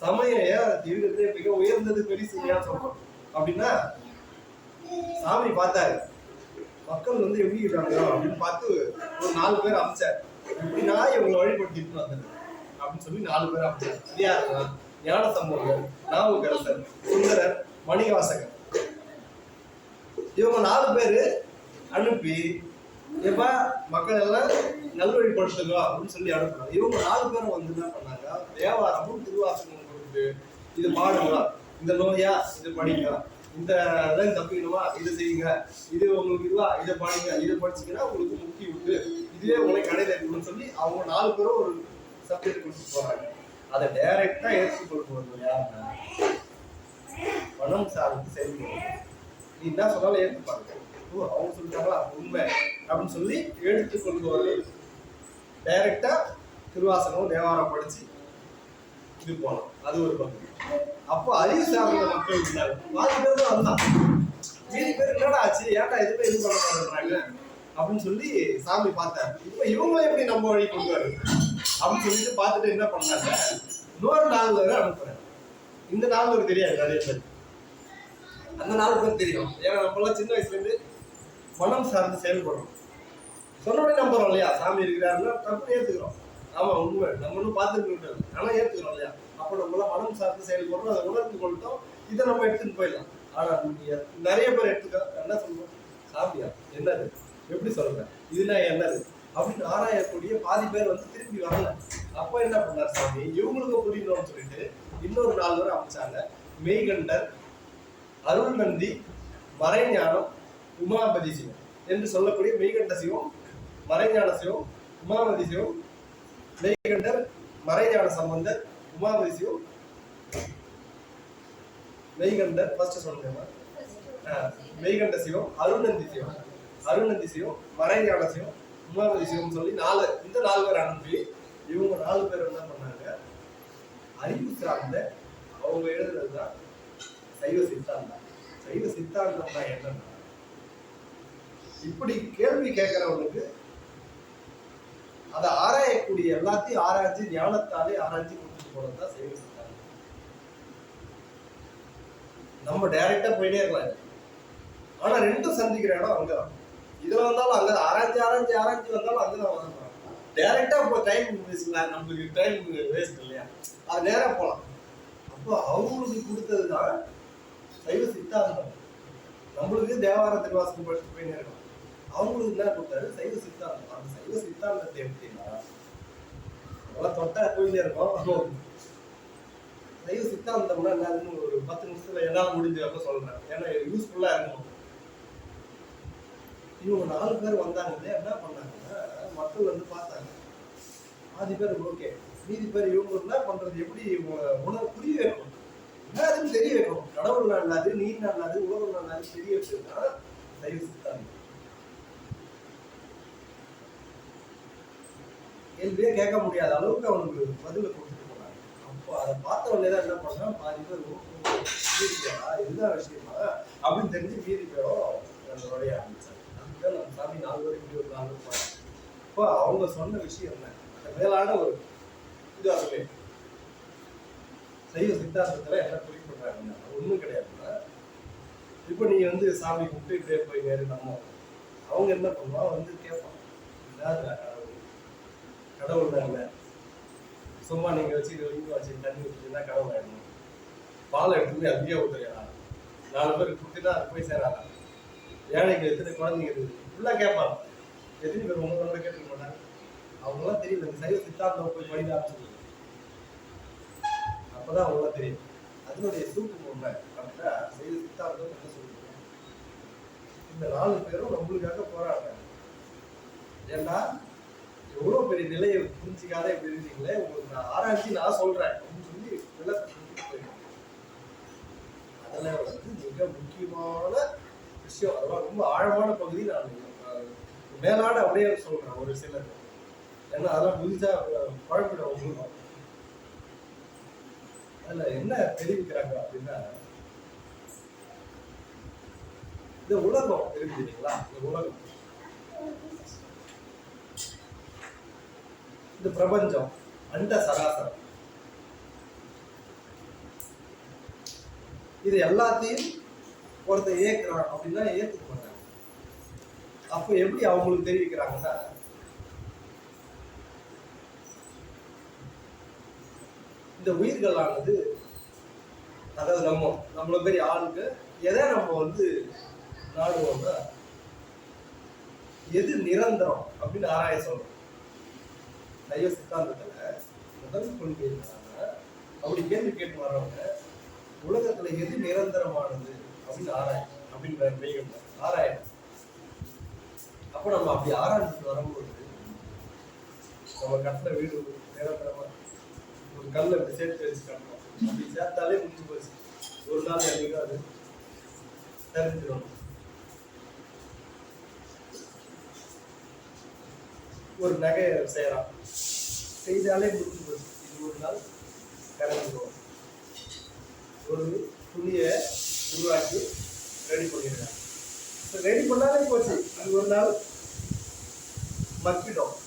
சமயம் இருக்கிறது மிக உயர்ந்தது பெருசு சொல்றோம் அப்படின்னா, சாமி பார்த்தாரு மக்கள் வந்து எப்படி இருக்காங்க அப்படின்னு பார்த்து ஒரு 4 பேர் அமைச்சார். எப்படின்னா இவங்களை வழிபடுத்திட்டு வந்தது அப்படின்னு சொல்லி 4 பேர் அமைச்சார். யாருன்னா ஞான சம்பந்தர், நாவுக்கரசர், சுந்தரர், மணிவாசகர். இவங்க 4 பேரு அனுப்பி எப்ப மக்கள் எல்லாம் நல்வழிப்படுத்துங்க அப்படின்னு சொல்லி அனுப்புறாங்க. இவங்க 4 பேரும் வந்து என்ன பண்ணாங்க, தேவாரமும் திருவாசகமும் கொடுத்து இது பாடுங்க, இந்த நோயா இது படிங்க, இந்த இதெல்லாம் தப்பிக்கணுமா இதை செய்யுங்க, இது உங்களுக்கு இதுவா இதை பாடுங்க, இதை படிச்சீங்கன்னா உங்களுக்கு முக்தி உண்டு, இதுவே உங்களை கடையில் இருக்கணும்னு சொல்லி அவங்க 4 பேரும் ஒரு சப்ஜெக்ட் கொடுத்துட்டு போறாங்க. அதை டைரக்டா ஏற்றுக்கொள்வது யாருன்னா பணம் சார்ந்து செயல்படுவது. நீ என்ன சொன்னாலும் ஏற்றுப்பாங்க, அவங்க சொல்லிட்டாங்களா உண்மை அப்படின்னு சொல்லி எடுத்துக்கொள்பவர்கள் டைரக்டா திருவாசகம் தேவாரம் படிச்சு இது போனோம். அது ஒரு பகுதி. அப்போ அறிவு சார்ந்த மக்கள் இருந்தாங்க, பாதி பேர் தான் வந்தான். மீதி பேர் என்னடா ஆச்சு, ஏன்டா எதுவுமே இது பண்ண மாட்டேன்றாங்க அப்படின்னு சொல்லி சாமி பார்த்தாரு. இப்போ இவங்களும் எப்படி நம்ம வழி கொண்டு வருது அப்படின்னு சொல்லிட்டு பார்த்துட்டு என்ன பண்ணாங்க, இன்னொரு 4 பேரை அனுப்புறேன். இந்த 4 பேர் தெரியாது நிறைய பேர், அந்த 4 பேர் தெரியும். ஏன்னா நம்மளாம் சின்ன வயசுல இருந்து மனம் சார்ந்து செயல்படுறோம். சொன்ன உடனே நம்புறோம் இல்லையா, சாமி இருக்கிறாருன்னா தப்பு ஏற்றுக்கிறோம். ஆமா உண்மை, நம்ம ஒன்றும் பார்த்துட்டு ஆனா ஏற்றுக்கிறோம் இல்லையா. அப்போ நம்மளாம் மனம் சார்ந்து செயல்படுறோம், அதை உணர்ந்து கொள்ளிட்டோம், இதை நம்ம எடுத்துட்டு போயிடலாம். ஆனா நிறைய பேர் எடுத்துக்க என்ன சொல்றோம், சாமியா என்னது, எப்படி சொல்றேன், இதுனா என்னது அப்படின்னு ஆராயக்கூடிய பாதி பேர் வந்து திரும்பி வரல. அப்போ என்ன பண்ணார் சாமி, இவங்களுக்கு புரியணும்னு சொல்லிட்டு இன்னொரு 4 பேர் அமைச்சாங்க. மெய்கண்டர், அருள்நந்தி, மறைஞானம், உமாபதி சிவம் என்று சொல்லக்கூடிய மெய்கண்ட சிவம், மறைஞான சிவம், உமாபதி சிவம். மெய்கண்டர், மறைஞான சம்பந்தர், உமாபதி சிவம். மெய்கண்டர் ஃபர்ஸ்ட் சொல்லுங்க, மெய்கண்ட சிவம், அருள்நந்தி சிவம், அருள்நந்தி சிவம், மறைஞான சிவம், உமாபதி சிவம் சொல்லி 4 இந்த 4 பேர் அனுப்பி இவங்க 4 பேர் என்ன பண்ணாங்க, அறிவு சார்ந்த அவங்க எழுதுறதுதான் சைவ சித்தாந்தம். சைவ சித்தாந்தம் தான் என்னன்னா, இப்படி கேள்வி கேட்கிறவனுக்கு அதை ஆராயக்கூடிய எல்லாத்தையும் ஆராய்ச்சி ஞானத்தாலே ஆராய்ச்சி கொடுத்துட்டு போறதுதான் சைவ சித்தாந்தம். நம்ம டைரக்டா போயிட்டே இருக்கலாம், ஆனா 2ம் சந்திக்கிற இடம் அங்கதான். இதுல வந்தாலும் அங்கதான், ஆராய்ச்சி ஆராய்ச்சி ஆராய்ச்சி வந்தாலும் அங்கதான் வரணும். டைரக்டா இப்போ டைம் வேஸ்ட், நம்மளுக்கு டைம் வேஸ்ட் இல்லையா, அது நேரா போலாம். அப்போ அவங்களுக்கு கொடுத்ததுதான் சைவ சித்தாந்தம். நம்மளுக்கு தேவார திருவாசகம் படிச்சுட்டு போய் நேரம், அவங்களுக்கு என்ன கொடுத்தாரு சைவ சித்தாந்தம். அந்த சைவ சித்தாந்தத்தை எப்படின்னா அதெல்லாம் தொட்டா போயிட்டே இருக்கும். சைவ சித்தாந்தம்னா என்னதுன்னு ஒரு 10 நிமிஷத்துல என்னால முடிஞ்சப்ப சொல்றேன், ஏன்னா யூஸ்ஃபுல்லா இருக்கும். இவங்க 4 பேர் வந்தாங்களே, என்ன பண்ணாங்கன்னா மக்கள் வந்து பார்த்தாங்க. பாதி பேர் ஓகே, மீதி பேர் இவங்க என்ன பண்றது, எப்படி உணவு புரிய வைக்கணும், என்னதுன்னு தெரிய வைக்கணும். கடவுள் நல்லது, நீர் நல்லது, உலகம் நல்லது தெரிய வச்சதுன்னா சைவ சித்தாந்தம். கேள்வியே கேட்க முடியாத அளவுக்கு அவனுக்கு பதில கொடுத்துட்டு போனாங்க. அப்போ அதை பார்த்த உடனே தான் என்ன பண்ணா, பாதி பேர் இதுதான் விஷயமா அப்படின்னு தெரிஞ்சு மீறி பேரும் நுழைய ஆரம்பிச்சாங்க. அதுதான் நம்ம சாமி 4 பேர் இப்படி ஒரு 4 பேர். இப்போ அவங்க சொன்ன விஷயம் என்ன, அந்த மேலான ஒரு இதுவே சைவ சித்தாந்தத்துல என்ன குறிப்பிடுறாங்க, ஒண்ணும் கிடையாதுன்னா, இப்போ நீ வந்து சாமி கும்பிட்டு இப்படியே போய் நேரு நம்ம அவங்க என்ன பண்ணுவா வந்து கேட்பான், கடவுள் தான் இல்லை, சும்மா நீங்க வச்சு இங்க வச்சு தண்ணி ஊற்றினா கடவுள் ஆயிடணும், பாலை எடுத்து போய் அதிக ஊத்துறியா, 4 பேருக்கு கொடுத்துட்டா அது போய் சேராதா, ஏழைக்கு எத்தனை குழந்தைங்க இருக்குது ஃபுல்லாக கேட்பாங்க. எத்தனை பேர் உங்களோட கேட்டுக்க மாட்டாங்க. அவங்களாம் தெரியல, இந்த சைவ சித்தாந்தம் போய் படிக்க ஆரம்பிச்சு அப்பதான் அவங்களாம் தெரியும் அதனுடைய சூக்கு உண்மை அப்படின்னா சைவ சித்தாந்தம் என்ன சொல்லுங்க. இந்த 4 பேரும் நம்மளுக்காக போராடுறாங்க. ஏன்னா எவ்வளவு பெரிய நிலையை புரிஞ்சிக்காத எப்படி இருக்கீங்களே, உங்களுக்கு நான் ஆராய்ச்சி நான் சொல்றேன் அப்படின்னு சொல்லி விளக்கத்துக்கு போயிருக்கேன். அதுல வந்து மிக முக்கியமான விஷயம், அதெல்லாம் ரொம்ப ஆழமான பகுதி. நான் மேலாட அப்படியே சொல்றேன் ஒரு சிலர், ஏன்னா அதெல்லாம் புதுசா குழப்பிட உங்களுக்கு. அதுல என்ன தெரிவிக்கிறாங்க அப்படின்னா, இந்த உலகம் இருக்கு இல்லைங்களா, இந்த உலகம், இந்த பிரபஞ்சம், அண்ட சராசரம், இது எல்லாத்தையும் ஒருத்தர் ஏற்கிறான் அப்படின்னா ஏற்றுக்க மாட்டாங்க. அப்போ எப்படி அவங்களுக்கு தெரிவிக்கிறாங்கன்னா, இந்த உயிர்களானது, அதாவது நம்மள பெரிய ஆளுக்கு எதை நம்ம வந்து நாடுவோம்னா, எது நிரந்தரம் அப்படின்னு ஆராய சொல்றோம். சைவ சித்தாந்தத்துல முதல் கொள்கை என்னன்னா, அப்படி கேள்வி கேட்டு வர்றவங்க உலகத்துல எது நிரந்தரமானது அப்படின்னு அப்படின்னு ஆராயணும். அப்ப நம்ம அப்படி ஆராய்ச்சிட்டு வரும்போது, நம்ம கட்டின வீடு நிரந்தரமா ஒரு கல்லை அப்படி சேர்த்து வச்சு கட்டணும், அப்படி சேர்த்தாலே முடிஞ்சு போச்சு, ஒரு நாள் என்னைக்கும் அது தெரிஞ்சிடும். ஒரு நகை செய்யலாம், செய்தாலே முடிஞ்சு போச்சு, இது ஒரு நாள் கரைஞ்சிடும். ஒரு துணியை உருவாக்கி ரெடி பண்ணிடுறாங்க, ரெடி பண்ணாலே போச்சு, அது ஒரு நாள் மக்கிடும்.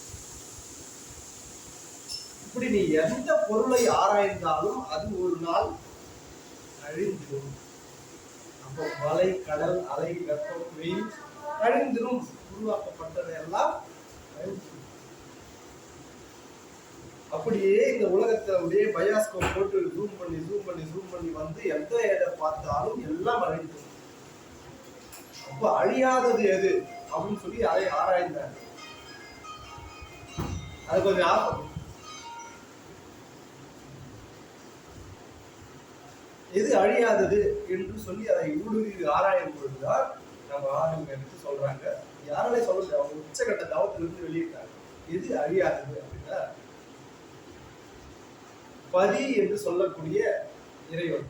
இப்படி நீ எந்த பொருளை ஆராய்ந்தாலும் அது ஒரு நாள் அழிந்துடும். அப்போ மலை, கடல், அலை, வெப்பம், வெயில் அழிந்துடும். உருவாக்கப்பட்டதெல்லாம் அழிந்துடும். அப்படியே இந்த உலகத்தை அப்படியே பயாஸ்கோப் போட்டு ஜூம் பண்ணி வந்து எந்த இதை பார்த்தாலும் எல்லாம் அழிந்துடும். அப்ப அழியாதது எது அப்படின்னு சொல்லி அதை ஆராய்ந்தாங்க. அது கொஞ்சம் ஆபத்து. எது அழியாதது என்று சொல்லி அதை ஊடுருவி ஆராயும் பொழுதுதான் நம்ம ஆளுங்க எடுத்து சொல்றாங்க. யாராலே சொல்றது, அவங்க உச்சகட்ட தவத்திலிருந்து வெளியிட்டாங்க. எது அழியாதது அப்படின்னா, பதி என்று சொல்லக்கூடிய இறைவன்,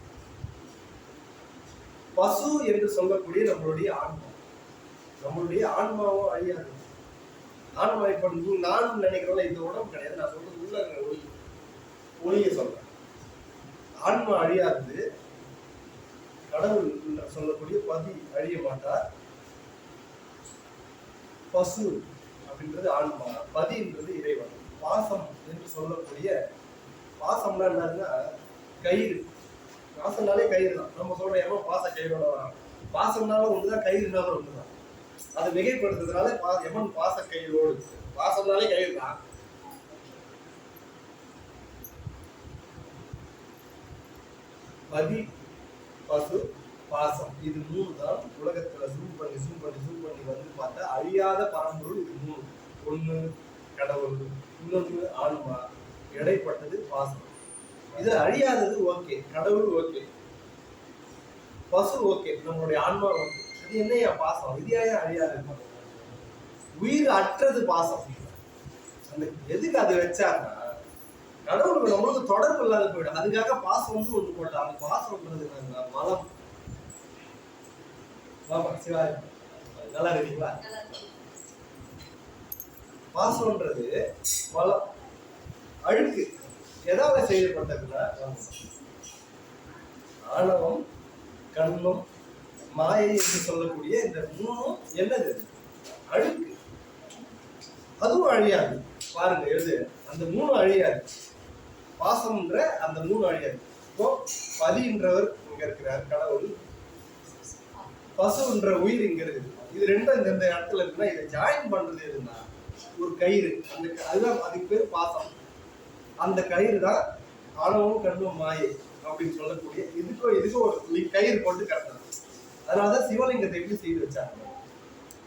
பசு என்று சொல்லக்கூடிய நம்மளுடைய ஆன்மா. நம்மளுடைய ஆன்மாவும் அழியாது. ஆன்மா இப்ப நான் நினைக்கிறோம்ல, இந்த உடம்பு கிடையாது, நான் சொல்றது உள்ள ஒளிய சொல்றேன். ஆன்மா அழியாது. கடவுள் சொல்லக்கூடிய பதி அழிய மாட்டார். பசு அப்படின்றது ஆன்மா, பதின்றது இறைவன். பாசம் என்று சொல்லக்கூடிய, பாசம்னா என்னன்னா கயிறு. பாசம்னாலே கயிறு தான். நம்ம சொல்ற எவ்வளோ பாச கயிறோட வரான், பாசம்னாலும் ஒண்ணுதான், கயிறுனாலும் ஒண்ணுதான். அதை மிகைப்படுத்துறதுனால எவன் பாச கயிறோடு, பாசம்னாலே கயிறு தான். பதி, பசு, பாசம், இது 3 தான் உலகத்துல ஜூம் பண்ணி வந்து பார்த்தா அழியாத பரம்பொருள். இது 3. ஒண்ணு கடவுள், இன்னொன்று ஆன்மா, இடைப்பட்டது பாசம். இது அழியாதது ஓகே, கடவுள் ஓகே, பசு ஓகே, நம்மளுடைய ஆன்மா ஓகே. அது என்னையா பாசம், இது ஏன் அழியாது? உயிர் அற்றது பாசம். அந்த எதுக்கு அது வச்சாருன்னா, கடவுளுக்கு நம்மளுக்கு தொடர்பு இல்லாத போயிடும். அதுக்காக பாசம்னு ஒண்ணு போட்டாங்க. பாசம்ன்றது மலம். சிவாய் நல்லா இருக்கீங்களா? பாசம்ன்றது மலம். அழுக்கு எதால செய்யப்பட்டதுன்னா ஆணவம், கண்மம், மாயை என்று சொல்லக்கூடிய இந்த மூணும் என்னது? அழுக்கு. அதுவும் அழியாது. பாருங்க எழுது, அந்த மூணு அழியாது. பாசம்ன்ற அந்த மூணு அழியாது. இப்போ பதின்றவர் இங்க இருக்கிறார் கடவுள், பசுன்ற உயிர் இங்க இருக்குது. இது ரெண்டும் இந்த இடத்துல இருக்குன்னா இதை ஜாயின் பண்றது எதுன்னா ஒரு கயிறு. அந்த அதுதான் அதுக்கு பேர் பாசம். அந்த கயிறு தான் ஆணவம், கண்மம், மாயை அப்படின்னு சொல்லக்கூடிய இதுக்கும் ஒரு கயிறு போட்டு கட்டணும். அதனாலதான் சிவலிங்கத்தை எப்படி செய்து வச்சாங்க?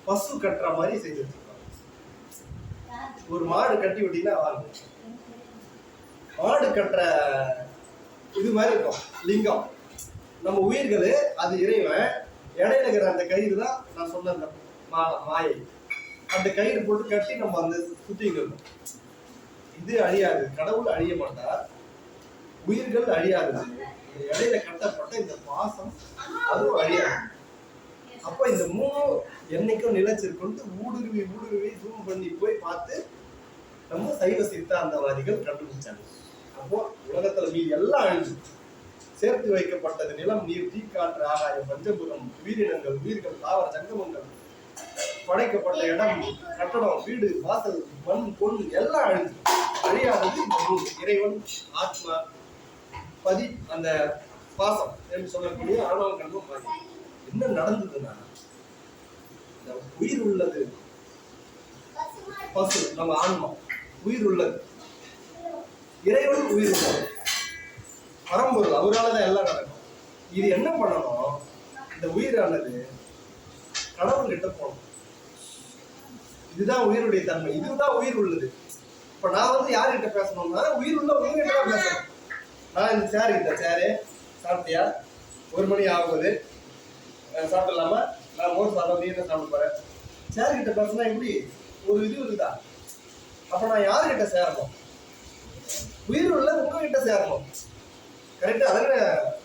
பசு கட்டுற மாதிரி செய்து வச்சிருக்காங்க. ஒரு மாடு கட்டி விட்டீங்கன்னா வாங்க, மாடு கட்டுற இது மாதிரி இருக்கும் லிங்கம். நம்ம உயிர்களே அது இறைவன். இடையில இருக்கிற அந்த கயிறு தான் நான் சொன்ன அந்த மாயை. அந்த கயிறு போட்டு கட்டி நம்ம அந்த சுத்திட்டு இருக்கோம். இது அழியாது. கடவுள் அழிய மாட்டார், உயிர்கள் அழியாது. இடையில கட்டப்பட்ட இந்த பாசம் அதுவும் அழியாது. அப்ப இந்த மூணு என்னைக்கும் நிலைச்சிருக்கொண்டு ஊடுருவி ஜூம் பண்ணி போய் பார்த்து நம்ம சைவ சித்தாந்தவாதிகள் கண்டுபிடிச்சாங்க. அப்போ உலகத்துல மீது எல்லாம் அழிஞ்சு சேர்த்து வைக்கப்பட்டது நிலம், நீர், தீக்காற்று, ஆகாயம், பஞ்சபுரம், உயிரினங்கள், உயிர்கள், தாவர சங்கமங்கள், படைக்கப்பட்ட இடம், கட்டடம், வீடு, வாசல், மண், பொன் எல்லாம் அழிஞ்சு. அழியாதது இந்த மூணு: இறைவன், ஆத்மா, பதி, அந்த பாசம் என்று சொல்லக்கூடிய ஆணவம், கண்மம், மாயை. என்ன நடந்ததுன்னா இந்த உயிர் உள்ளது பசு, நம்ம ஆன்மா உயிர் உள்ளது, இறைவன் உயிர் உள்ளது, பரம்பொருள் அவரால் தான் எல்லாம் நடக்கும். இது என்ன பண்ணணும்? இந்த உயிரானது கடவுள் கிட்ட போகணும். இதுதான் உயிருடைய தன்மை, இதுதான் உயிர் உள்ளது. இப்ப நான் வந்து யார்கிட்ட பேசணும்னா உயிர் உள்ள உயிர்கிட்ட தான் பேசணும். நான் இந்த சேர் கிட்ட, சேரே சாப்பிட்டியா, 1 மணி ஆகுது, சாப்பிடலாமா, நான் மோர் சாப்பிட, நீ என்ன சாப்பிட போறேன், சேர் கிட்ட பேசினா எப்படி ஒரு இது இருக்குதா? அப்ப நான் யாருகிட்ட சேரணும்? உயிர் உள்ள உங்ககிட்ட சேரணும். கரெக்டா? அதான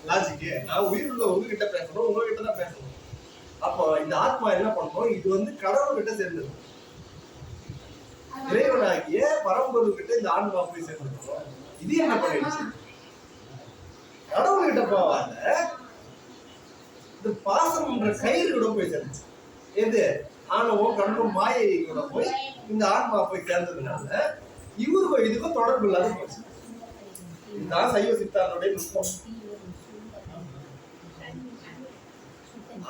லாஜிக்கு. நான் உயிர் உள்ள உங்ககிட்ட பேசணும், உங்ககிட்ட தான் பேசணும். அப்போ இந்த ஆத்மா என்ன பண்ணணும்? இது வந்து கடவுள் கிட்ட சேர்ந்தது, இறைவனாகிய பரம்பொருள் கிட்ட இந்த ஆன்மா போய் சேர்ந்துருக்கணும். இது என்ன பண்ணிடுச்சு? கடவுள் கிட்ட போவாத இந்த பாசம்ன்ற கயிறு கூட போய் சேர்ந்துச்சு. எது? ஆணவம், கண்மம், மாயை கூட போய் இந்த ஆன்மா போய் சேர்ந்ததுனால இவருக்கும் இதுக்கும் தொடர்பு இல்லாத போச்சு. இதுதான் சைவ சித்தாந்தோடைய நுட்பம்.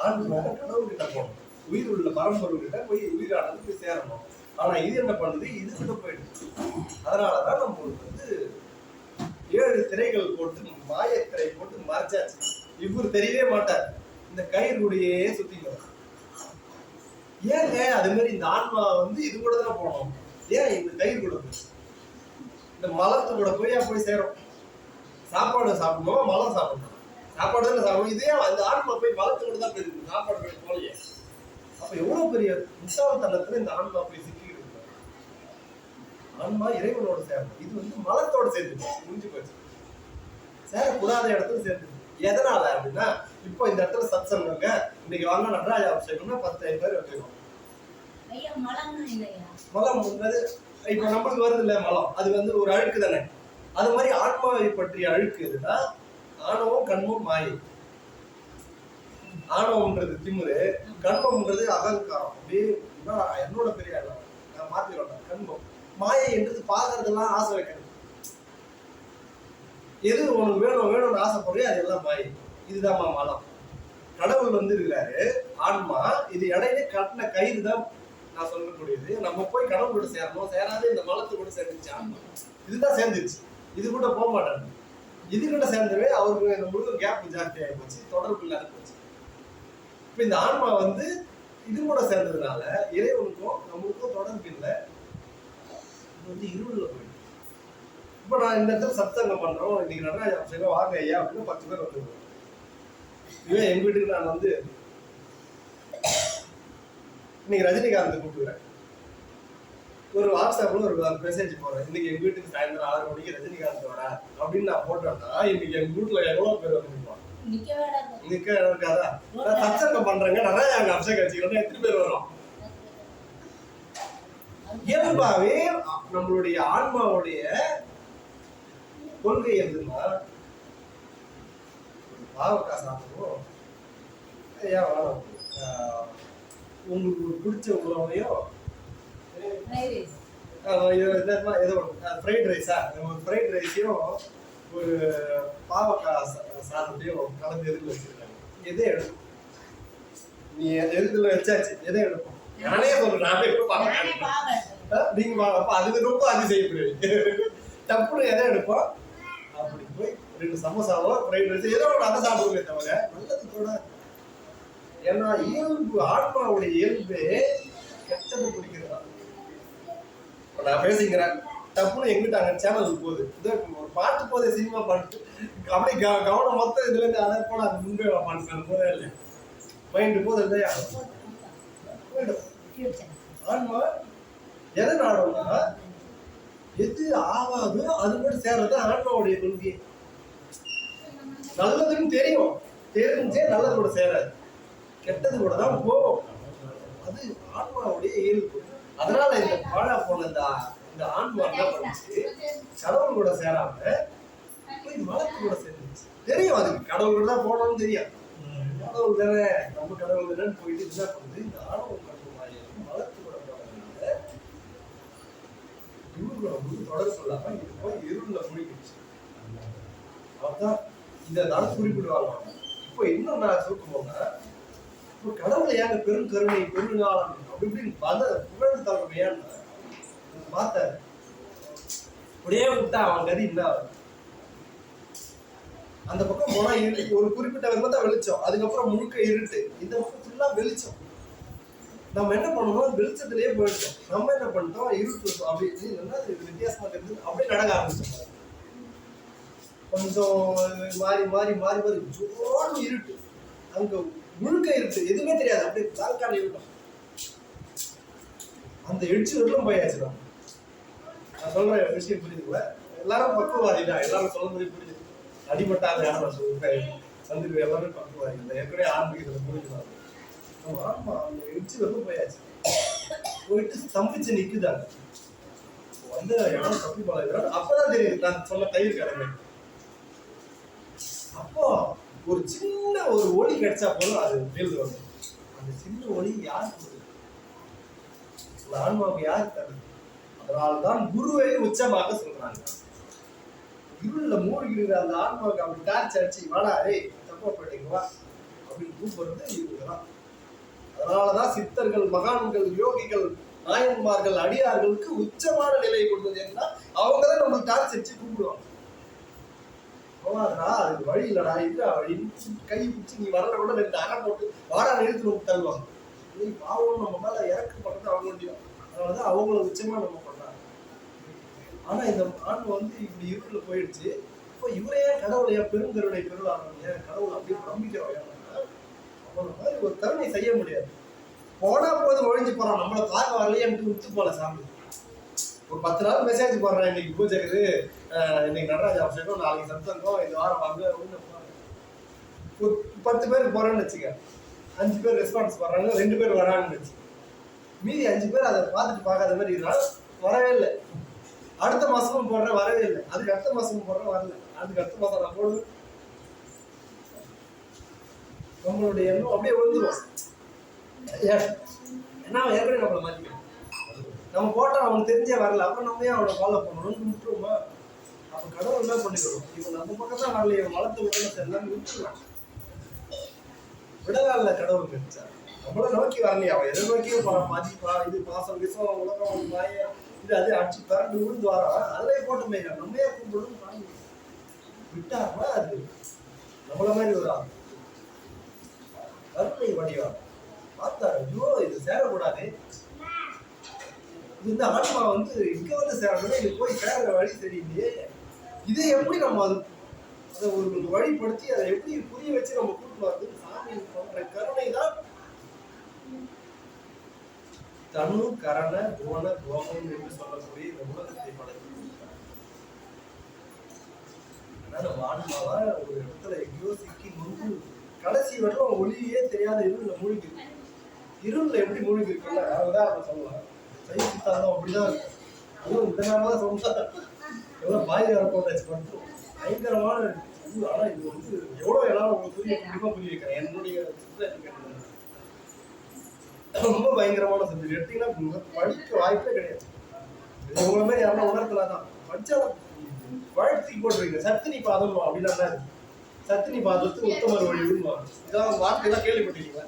ஆன்மா கடவுள் கிட்ட போகணும், உயிர் உள்ள பரம்பொருள் கிட்ட போய் உயிரானது போய் சேரணும். ஆனா இது என்ன பண்ணுது? இது கிட்ட போயிடுச்சு. அதனாலதான் நம்ம வந்து 7 திரைகள் போட்டு, மாய திரை போட்டு மறைச்சாச்சு. இவர் தெரியவே மாட்டார், இந்த கயிறு கூடயே சுத்திக்கிறோம். ஏங்க அது மாதிரி இந்த ஆன்மா வந்து இது கூட தான் போனோம், ஏன் இந்த கயிறு கூட போய் இந்த மலத்து கூட போய் சேரும்? சாப்பாடு சாப்பிடணும், மலம் சாப்பிடணும், சாப்பாடு தானே சாப்பிடணும். இதே அந்த ஆன்மா போய் மலத்து கூட தான் போயிருக்கு, சாப்பாடு போலையே. அப்ப எவ்வளவு பெரிய முட்டாள்தனத்துல இந்த ஆன்மா போய் சிக்கிட்டு இருக்கு. ஆன்மா இறைவனோட சேரணும், இது வந்து மலத்தோட சேர்த்து முடிஞ்சு போச்சு. சேரக்கூடாத இடத்துல சேர்த்து. எதனால அப்படின்னா, இப்போ இந்த இடத்துல சத்சங்கங்க இன்னைக்கு வாங்க நடராஜ அபிஷேகம்னா 10,000 பேர் வச்சுக்கணும். மலம் இப்ப நம்மளுக்கு வருது இல்ல மலம், அது வந்து ஒரு அழுக்கு தானே. அது மாதிரி ஆன்மாவை பற்றிய அழுக்கு எதுனா ஆணவம், கண்மம், மாயை. ஆணவம்ன்றது திமிரு, கண்மம்ன்றது அகங்காரம். அப்படியே என்னோட பெரிய நான் மாத்திரோம். கண்மம், மாயை என்றது பாக்குறதெல்லாம் ஆசை வைக்கிறது. எது உனக்கு வேணும்னு ஆசைப்படுறியோ அதெல்லாம் மாயை. இதுதான் மலம். கடவுள் வந்து இருக்கிறாரு, ஆன்மா இது இடையில கட்டின கயிறு தான் நான் சொல்லக்கூடியது. நம்ம போய் கடவுள் கூட சேரணும், சேராது இந்த மலத்து கூட சேர்ந்துச்சு ஆன்மா. இதுதான் சேர்ந்துச்சு, இது கூட போக மாட்டாங்க. இது கூட சேர்ந்தவே அவருக்கு நம்மளுக்கு கேப் ஜாஸ்தி ஆகி போச்சு, தொடர்பு இல்லாத போச்சு. இப்ப இந்த ஆன்மா வந்து இது கூட சேர்ந்ததுனால இறைவனுக்கும் நம்மளுக்கும் தொடர்பு இல்லை. இது வந்து இருள போயிடுது. இப்ப நான் இந்த இடத்துல சத்சங்கம் பண்றோம், இன்னைக்கு நடராஜ அபிஷேகம் வாங்க ஐயா அப்படின்னு 10 பேர் வந்துருக்கோம். இவன் எங்க வீட்டுக்கு நான் வந்து இன்னைக்கு ரஜினிகாந்த் கூப்பிடுறேன், ஒரு வாட்ஸ்அப்ல ஒரு மெசேஜ் போடுறேன், இன்னைக்கு எங்க வீட்டுக்கு சாயந்தரம் 6 மணிக்கு ரஜினிகாந்த் வர அப்படின்னு நான் போட்டேன்னா இன்னைக்கு எங்க வீட்டுல எவ்வளவு பேர் வந்துருப்பான்? நிக்க இருக்காதா? நான் சத்சங்கம் பண்றேங்க, நிறைய அங்க அபிஷேகம் வச்சுக்கிறோம், எத்தனை பேர் வரும்? இயல்பாவே நம்மளுடைய ஆன்மாவுடைய கொள்கை எதுன்னா பாவக்காய் சாப்பிடுவோம் ஏன் வேணாம் உங்களுக்கு பிடிச்ச உணவையோ ஏதோ ஃப்ரைட் ரைஸா ஃப்ரைட் ரைஸையும் ஒரு பாவக்காய் சாதத்தையும் கலந்து எதுல வச்சிருக்காங்க எதே எடுக்கும் நீ எதுல வச்சாச்சு எதை எடுப்போம் நானே சொல்றேன் நானே நீங்க அதுக்கு ரொம்ப அதிசயப்படுவீங்க டப்புனு எதை எடுப்போம் அப்படி போய் 2 சமோசாவோ ஃப்ரைட் ரைஸ் ஏதோ ஒன்று அதை சாப்பிடுவோமே தவிர நல்லது கூட ஏன்னா இயல்பு ஆத்மாவுடைய இயல்பே கெட்டது பிடிக்கிறதா நான் பேசிக்கிறேன் டப்புனு எங்கிட்டாங்க சேனலுக்கு போகுது இதோ ஒரு பாட்டு போதே சினிமா பாட்டு அப்படியே கவனம் மொத்தம் இதுல இருந்து அதை போல அது முன்பே பாட்டு போதே இல்லை மைண்டு போது இல்லையா ஆன்மா எதை நாடும்னா எது ஆகாதோ அது கூட சேர்றது ஆன்மாவுடைய கொள்கை நல்லதுன்னு தெரியும் தெரிஞ்சே நல்லது கூட சேராது கெட்டது கூட தான் போகும் அது ஆன்மாவுடைய இயல்பு அதனால இந்த பாழா போன இந்த ஆன்மா என்ன பண்ணுச்சு கடவுள் கூட சேராம போய் மலத்து கூட சேர்ந்துச்சு தெரியும் அதுக்கு கடவுள் கூட தான் போனோம்னு தெரியும் கடவுள் தானே நம்ம கடவுள் தானே போயிட்டு என்ன பண்ணுது இந்த ஆணவம் கட்டுமாயம் மலத்து கூட போனதுனால இவங்களோட தொடர்பு இல்லாம இது போய் இருள முடிக்கிடுச்சு அதான் இதை தான் குறிப்பிடுவாங்க இப்போ இன்னும் நான் சொல்லுவோம்னா இப்போ கடவுளை ஏங்க பெரும் கருணை பெருங்காலம் அப்படி இப்படின்னு புகழ்ந்து தலைமையான்னு பார்த்தாரு அப்படியே விட்டா அவன் கதி என்ன அந்த பக்கம் போனா ஒரு குறிப்பிட்ட வரைக்கும் தான் வெளிச்சம் அதுக்கப்புறம் முழுக்க இருட்டு இந்த பக்கம் ஃபுல்லா வெளிச்சம் நம்ம என்ன பண்ணணும் வெளிச்சத்திலேயே போயிட்டோம் நம்ம என்ன பண்ணிட்டோம் இருட்டு அப்படி இது வித்தியாசமா இருந்து அப்படியே நடக்க ஆரம்பிச்சோம் கொஞ்சம் மாறி மாறி மாறி மாறி ஜோடு இருட்டு அங்க முழுக்க இருட்டு எதுவுமே தெரியாது அப்படியே தாழ்கால இருக்கும் அந்த எட்ஜ் வரலும் போயாச்சு நான் சொல்ற விஷயம் புரியுதுல எல்லாரும் பக்குவாதி தான் எல்லாரும் சொல்ல முடியும் புரியுது அடிபட்டாத யாரும் சொல்றேன் சந்திரு எல்லாமே பக்குவாதி இல்லை ஏற்கனவே ஆரம்பிக்கிறது புரிஞ்சுதான் ஆமா அந்த எட்ஜ் வரலும் போயாச்சு போயிட்டு ஸ்தம்பிச்சு நிக்குதாங்க வந்து இடம் தப்பி பழகிறாரு அப்பதான் தெரியுது நான் சொன்ன தயிர் கடமை அப்போ ஒரு சின்ன ஒரு ஒளி கிடைச்சா போதும் அது ஃபீல்டு வரும் அந்த சின்ன ஒளி யாருக்கு அந்த ஆன்மாவுக்கு யாரு தருது அதனால்தான் குருவை உச்சமாக சொல்றாங்க இருள மூழ்கிற அந்த ஆன்மாவுக்கு அப்படி டார்ச் அடிச்சு வாடா ரே தப்பா போயிட்டீங்க வா அப்படின்னு கூப்பிடுறது இவங்கதான் அதனாலதான் சித்தர்கள் மகான்கள் யோகிகள் நாயன்மார்கள் அடியார்களுக்கு உச்சமான நிலையை கொடுத்தது ஏன்னா அவங்கதான் நம்ம டார்ச் அடிச்சு கூப்பிடுவாங்க அதுக்கு வழி இல்லடா இது வழி கை பிடிச்சி நீ வரல கூட 2 அரை போட்டு வாடா நிறுத்தி நம்ம தருவாங்க நீ பாவம் நம்ம மேல இறக்கு பண்றது அவங்க முடியும் அதனாலதான் அவங்கள உச்சமா நம்ம பண்றாங்க ஆனா இந்த ஆண் வந்து இப்படி இருட்டுல போயிடுச்சு இப்போ இவரையே கடவுளையா பெருங்கருடைய பெருளாங்க கடவுள் அப்படி நம்பிக்கிறோம் அவன மாதிரி ஒரு கருணை செய்ய முடியாது போனா போது ஒழிஞ்சு போறான் நம்மளை பார்க்க வரலையே எனக்கு விட்டு போல சாமி ஒரு 10 நாள் மெசேஜ் போடுறேன் இன்னைக்கு பூஜைக்கு இன்னைக்கு நடராஜ அபிஷேகம் நாளைக்கு சத்தங்கம் இந்த வாரம் வாங்க ஒரு 10 பேர் போறேன்னு வச்சுக்க 5 பேர் ரெஸ்பான்ஸ் பண்றாங்க 2 பேர் வராங்கன்னு வச்சு மீதி 5 பேர் அதை பார்த்துட்டு பார்க்காத மாதிரி இருந்தாலும் வரவே இல்லை அடுத்த மாசமும் போடுறேன் வரவே இல்லை அதுக்கு அடுத்த மாசமும் போடுறேன் வரல அதுக்கு அடுத்த மாசம் நான் போடுவேன் நம்மளுடைய எண்ணம் அப்படியே வந்துடும் ஏன்னா ஏற்கனவே நம்மளை மாற்றிக்கணும் நம்ம போட்டா அவனுக்கு தெரிஞ்சே வரல அப்புறம் நம்ம ஏன் அவனை ஃபாலோ பண்ணணும்னு விட்டுருமா அப்ப கடவுள் என்ன பண்ணிக்கிறோம் இவன் நம்ம பக்கம் தான் வரல இவன் வளர்த்து விடல எல்லாம் விட்டுருவான் விடலாம்ல கடவுள் கிடைச்சா நம்மள நோக்கி வரலையா அவன் எதை நோக்கியும் மதிப்பா இது பாசம் விசம் உலகம் மாய இது அது அடிச்சு பரண்டு விழுந்து வரான் அதிலே போட்டு மேய்க்கலாம் நம்ம ஏன் கூப்பிடணும் விட்டாருன்னா அது நம்மள மாதிரி ஒரு ஆள் கருணை வடிவா பார்த்தாரு ஐயோ இது சேரக்கூடாது இந்த ஆன்மா வந்து இங்க வந்து சேரணும் இது போய் சேர வழி தெரியலையே இதை எப்படி நம்ம அதை ஒரு வழிப்படுத்தி அதை எப்படி புரிய வச்சு நம்ம கூட்டு வந்து சாமி பண்ற கருணை தான் தனு கரண குண கோபம் என்று சொல்லக்கூடிய இந்த உலகத்தை படைத்து நம்ம ஆன்மாவா ஒரு இடத்துல எங்கேயோ சிக்கி முன்பு கடைசி வரைக்கும் ஒளியே தெரியாத இருள்ல மூழ்கி இருக்கு இருள்ல எப்படி மூழ்கி இருக்குல்ல உதாரணம் சொல்லலாம் சைத்தாலும் அப்படிதான் இருக்கும் அதுவும் இந்த நேரம் தான் சொல்லுவாங்க எவ்வளவு பாய் போட்டாச்சு மட்டும் பயங்கரமான. ஆனா இது வந்து எவ்வளவு எல்லாம் உங்களுக்கு புரிய வைக்கிறேன். என்னுடைய ரொம்ப பயங்கரமான சப்ஜெக்ட் எடுத்தீங்கன்னா படிக்க வாய்ப்பே கிடையாது. உங்களை மாதிரி யாரும் உணர்த்தலாம் படிச்சாலும் வாழ்த்தி போட்டுருவீங்க. சத்தினி பாதம் அப்படின்னா சத்தினி பாதத்துக்கு உத்தமர் வழிவுன்னு இதெல்லாம் வார்த்தையெல்லாம் கேள்விப்பட்டிருக்கீங்களா?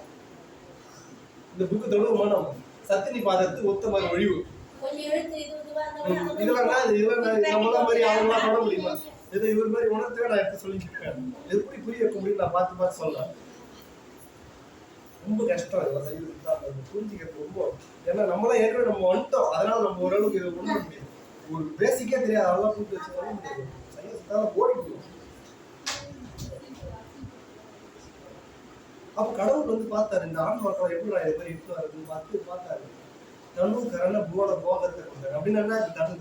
இந்த புக்கு தொழுவுமா நம்ம சத்தினி பாதத்துக்கு உத்தமர் வழிவு இதெல்லாம் நம்மளாம் மாதிரி அவங்களாம் பண்ண முடியுமா? இதை இவர் மாதிரி உணர்த்தவே நான் எடுத்து சொல்லிக்கிறேன். எப்படி புரிய வைக்க முடியும் நான் பார்த்து சொல்லலாம். ரொம்ப கஷ்டம் இதெல்லாம் செய்யறது புரிஞ்சுக்கிறது ரொம்ப. ஏன்னா நம்மளாம் ஏற்கனவே நம்ம வந்துட்டோம். அதனால நம்ம ஓரளவுக்கு இதை உணர முடியும். ஒரு பேசிக்கே தெரியாது அதெல்லாம் கூப்பிட்டு வச்சு பண்ண முடியாது. சைன்ஸ்னால ஓடி போயிடும். அப்ப கடவுள் வந்து பார்த்தாரு இந்த ஆண் மக்கள் எப்படி நான் எப்படி இட்டு வருதுன்னு பார்த்தாரு. தனு கரண போன போகத்தை கொடுத்தாரு. அப்படின்னா தனு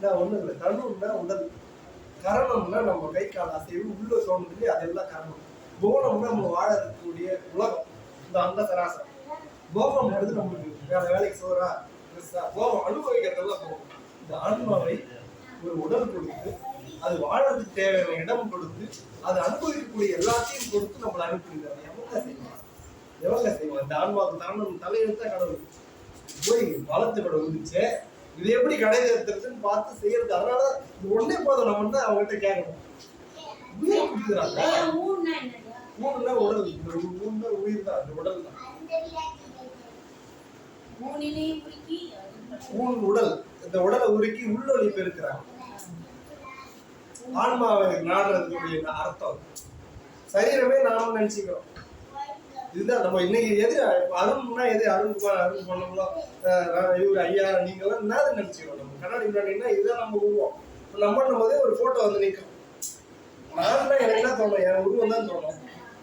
நான் ஒண்ணும் இல்லை. தனுன்னா உடல், கரணம்னா நம்ம கை கால் அசைவு உள்ள தோணுது, அதெல்லாம் காரணம். போனம்னா நம்ம வாழக்கூடிய உலகம், இந்த அந்த சராசரம். போகம் எடுத்து நம்மளுக்கு வேற வேலைக்கு சோறா போகம் அனுபவிக்கிறதெல்லாம் போகும். இந்த ஆன்மாவை ஒரு உடல் கொடுத்து அது வாழறதுக்கு தேவையான இடம் கொடுத்து அது அனுபவிக்கக்கூடிய எல்லாத்தையும் கொடுத்து நம்மளை அனுப்பிடுறாங்க. எவங்க செய்வாங்க? இந்த ஆன்மாவுக்கு தானும் தலையெழுத்தா கடவுள் போய் வளர்த்து கூட வந்துச்சு. இது எப்படி கடைதுன்னு பார்த்து செய்யறது. அதனால இது ஒன்னே போதும். நம்ம தான் அவங்ககிட்ட கேட்கணும். உயிரை கொடுக்குறாங்க. மூணுன்னா உடல், மூணுன்னா உயிர் தான், அந்த உடல் தான். மூணு உடல், இந்த உடலை உருக்கி உள்ளொளி பெருக்கிறாங்க. ஆன்மாவை நாடுறதுடைய அர்த்தம் சரீரமே நாம நினைச்சுக்கிறோம். இதுதான் நம்ம இன்னைக்கு எது அருண்னா எது அருண்குமார் அருண் பண்ணோம்னா இவரு ஐயா நீங்களாம் என்ன நினைச்சுக்கிறோம். நம்ம கண்ணாடி முன்னாடினா இதுதான் நம்ம உருவம். நம்ம பண்ணும் போதே ஒரு போட்டோ வந்து நிற்கும். நான் தான் எனக்கு என்ன தோணும், என் உருவம் தான் தோணும்.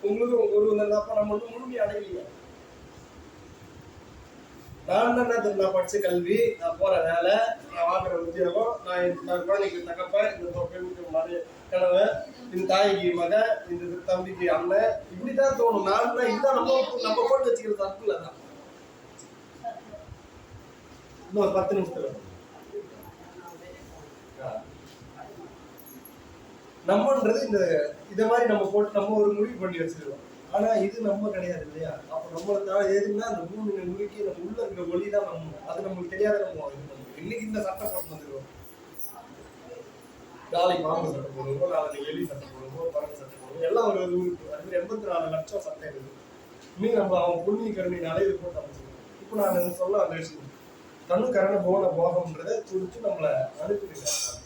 உங்களுக்கு உங்க உருவம் தான். அப்ப நம்ம வந்து முழுமையை அடையலையா? நான் தான் நான் படிச்ச கல்வி, நான் போற வேலை, நான் வாங்குற உத்தியோகம், நான் குழந்தைக்கு தகப்பேன், இந்த பெண்ணுக்கு மனைவி கணவன், இந்த தாய்க்கு மகன், இந்த தம்பிக்கு அண்ணன், இப்படிதான் தோணும். நான் தான் இதுதான் நம்ம போட்டு வச்சுக்கிறது தப்புல தான். இன்னும் 10 நிமிஷத்துல நம்மன்றது இந்த மாதிரி நம்ம போட்டு நம்ம ஒரு முடிவு பண்ணி வச்சிருக்கோம். ஆனா இது நம்ம கிடையாது இல்லையா? அப்ப நம்மளுக்காக எதுன்னா அந்த மூணு முடிக்கு நம்ம உள்ள இருக்கிற ஒளிதான் நம்ம. அது நம்மளுக்கு தெரியாத நம்ம இன்னைக்கு இந்த சட்டம் போட்டு வந்துருவோம். நாளைக்கு மாம்பு சட்டம் போடுவோம், நாளைக்கு எலி சட்டம் போடுவோம், பறவை சட்டம் போடுவோம், எல்லாம் ஒரு 84 லட்சம் சட்டம் இருக்கு. இன்னும் நம்ம அவன் புண்ணிய கருணையினாலே இது போட்டு அமைச்சிருக்கோம். இப்போ நான் சொல்ல அந்த விஷயம் தனு கரண போன போகம்ன்றதை கொடுத்து நம்மளை அனுப்பிடுறாங்க.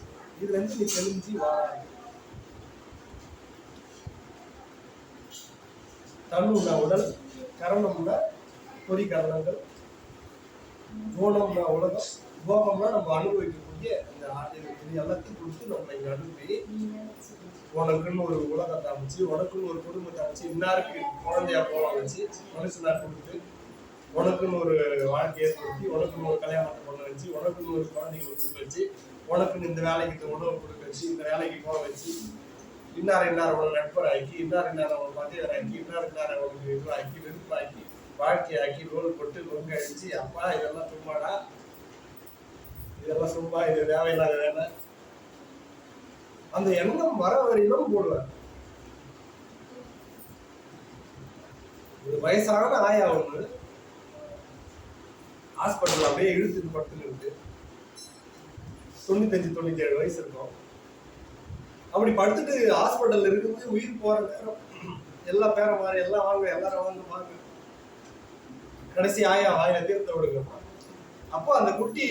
இதுல இருந்து நீ தெரிஞ்சு வாழ. தனுன்னா உடல், கரணம்னா பொறி கரணங்கள், போனம்னா உலகம், போகம்னா நம்ம அனுபவிக்கக்கூடிய இந்த எல்லாத்தையும் கொடுத்து நம்ம இங்க அனுப்பி உனக்குன்னு ஒரு உலகத்தை அமைச்சு, உனக்குன்னு ஒரு குடும்பத்தை அமைச்சு, இன்னாருக்கு குழந்தையா போக வச்சு மனுஷனா கொடுத்து, உனக்குன்னு ஒரு வாழ்க்கையை ஏற்படுத்தி, உனக்குன்னு ஒரு கல்யாணத்தை பண்ண வச்சு, உனக்குன்னு ஒரு குழந்தைகளை கொடுக்க வச்சு, உனக்குன்னு இந்த வேலைக்கு உணவு கொடுக்க வச்சு, இந்த வேலைக்கு போக வச்சு, இன்னார் உனக்கு நட்பராக்கி, இன்னார் அவனுக்கு பகைவராக்கி, இன்னார் அவனுக்கு இதுவாக்கி, வெறுப்பாக்கி, வாழ்க்கையாக்கி, ரோல் போட்டு கொங்க அடிச்சு, அப்பா இதெல்லாம் சும்மாடா, இதெல்லாம் சும்மா, இது தேவையில்லாத வேலை. அந்த எண்ணம் வர வரையிலும் போடுவார். ஒரு வயசான ஆயா ஒண்ணு ஹாஸ்பிட்டல் அப்படியே இழுத்துட்டு படுத்துன்னு இருக்கு. 95-97 வயசு இருக்கும். அப்படி படுத்துட்டு ஹாஸ்பிட்டல் இருக்குது. உயிர் போற நேரம் எல்லா பேரை மாறி எல்லாம் வாங்க, எல்லாரும் வாங்க வாங்க. கடைசி ஆயிர தீர்த்த விடுங்க. அப்போ அந்த குட்டி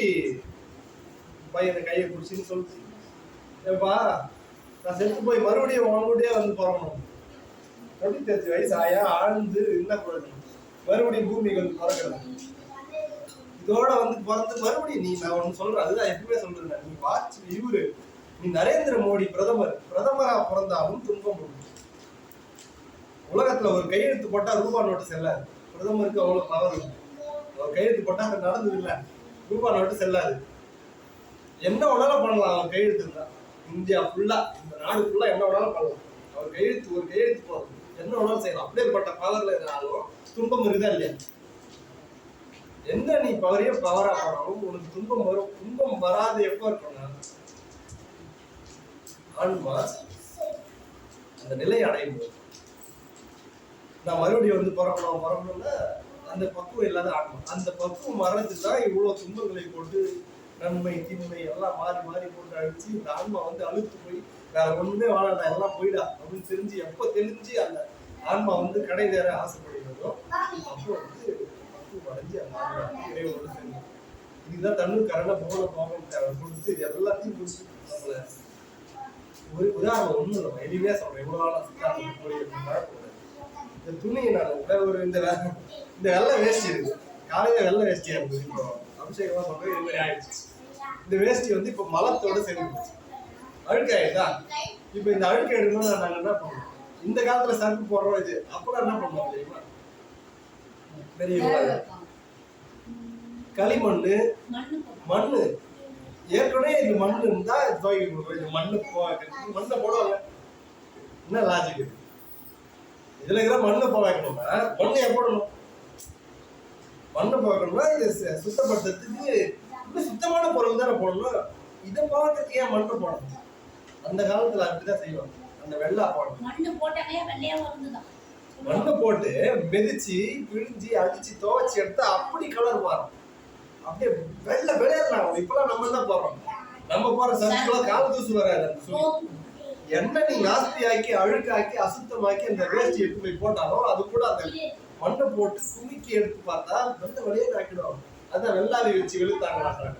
பையனை கையை பிடிச்சின்னு சொல்லுச்சு, ஏப்பா நான் செத்து போய் மறுபடியும் உங்களுடைய வந்து பிறக்கணும். 95 வயசு ஆயா ஆழ்ந்து என்ன குழந்தை மறுபடியும் பூமிக்கு வந்து பிறக்கிறது. இதோட வந்து பிறந்து மறுபடியும் நான் ஒண்ணு சொல்றேன், அதுதான் எப்பவுமே சொல்றேன். நீ வாட்ச் இவரு, நீ நரேந்திர மோடி பிரதமரா பிறந்தாலும் துன்பம் உண்டு. உலகத்துல ஒரு கையெழுத்து போட்டா ரூபா நோட்டு செல்லாது. பிரதமருக்கு அவ்வளவு பவர் இருக்கு. ஒரு கையெழுத்து போட்டா அது நடந்தது இல்ல, ரூபா நோட்டு செல்லாது. என்ன வேணாலும் பண்ணலாம் அவன் கையெழுத்து இருந்தா. இந்தியா ஃபுல்லா, இந்த நாடு ஃபுல்லா என்ன வேணாலும் பண்ணலாம். அவர் ஒரு கையெழுத்து போடுறது என்ன வேணாலும் செய்யலாம். அப்படியேப்பட்ட பவர்ல இருந்தாலும் துன்பம் இருக்குதா இல்லையா? என்ன நீ பவரா போனாலும் உனக்கு துன்பம் வரும். துன்பம் வராது எப்போ இருக்கணும்? ஆன்மா அந்த நிலை அடையும் போது நான் மறுபடியும் வந்து பிறக்கணும்னா அந்த பக்குவம் இல்லாத ஆன்மா. அந்த பக்குவம் வர்றதுக்கு தான் இவ்வளவு துன்பங்களை போட்டு நன்மை தீன்மை எல்லாம் மாறி மாறி போட்டு அடிச்சு இந்த ஆன்மா வந்து அழுத்து போய் வேற ஒண்ணுமே வாழாடா எல்லாம் போயிடா அப்படின்னு தெரிஞ்சு எப்ப தெரிஞ்சு அந்த ஆன்மா வந்து கடை வேற ஆசைப்படுகிறதோ அப்போ வந்து பக்குவம் அடைஞ்சு அந்த ஆன்மா இறைவனோடு சேர்ந்து இதுதான் தண்ணு கரண போகம் கொடுத்து எல்லாத்தையும் குடிச்சு நம்மள ஒரு உதாரணம் ஒண்ணு நம்ம எளிமையா சொல்றேன். இவ்வளவு நாளா சித்தாந்தம் இந்த துணியை நான் ஒரு இந்த வெள்ளை வேஷ்டி இருக்கு, காலையில வெள்ளை வேஷ்டியா இருக்கு, இப்போ அபிஷேகமா சொல்றேன் இது மாதிரி ஆயிடுச்சு. இந்த வேஷ்டி வந்து இப்போ மலத்தோட சேர்ந்து அழுக்காயிடுதா. இப்ப இந்த அழுக்கு எடுக்கணும்னு நாங்க என்ன பண்ணுவோம், இந்த காலத்துல சர்க்கு போடுறோம். இது அப்பெல்லாம் என்ன பண்ணுவோம் தெரியுமா, பெரிய களிமண்ணு மண்ணு ஏற்கனவே இந்த மண்ணு இருந்தா துவைக்க கொடுக்கும். இந்த மண்ணை போடுவாங்க. என்ன லாஜிக் இருக்கு இதுல இருக்கிற மண்ணை போக வைக்கணும்னா மண்ணை போடணும். மண்ணை போக்கணும்னா இது சுத்தப்படுத்துறதுக்கு இன்னும் சுத்தமான பொருள் தானே போடணும். இதை பார்க்கறதுக்கு ஏன் மண்ணை போடணும்? அந்த காலத்துல அப்படிதான் செய்வாங்க. அந்த வெள்ளா போடணும், மண்ணை போட்டு மெதிச்சு பிழிஞ்சு அடிச்சு துவைச்சு எடுத்தா அப்படி கலர் மாறும். அப்படியே வெள்ளை விளையாடலாம். இப்பெல்லாம் நம்ம தான் போடுறோம். நம்ம போற சர்க்குலாம் கால தூசு வராது. என்ன நீ நாஸ்தி ஆக்கி அழுக்காக்கி அசுத்தமாக்கி அந்த வேஷ்டி எடுத்து போய் போட்டாலும் அது கூட அந்த மண்ணை போட்டு சுமிக்கி எடுத்து பார்த்தா வெள்ளை வழியே ஆக்கிடுவாங்க. அதுதான் வெள்ளாவி வச்சு வெளுத்தாங்க.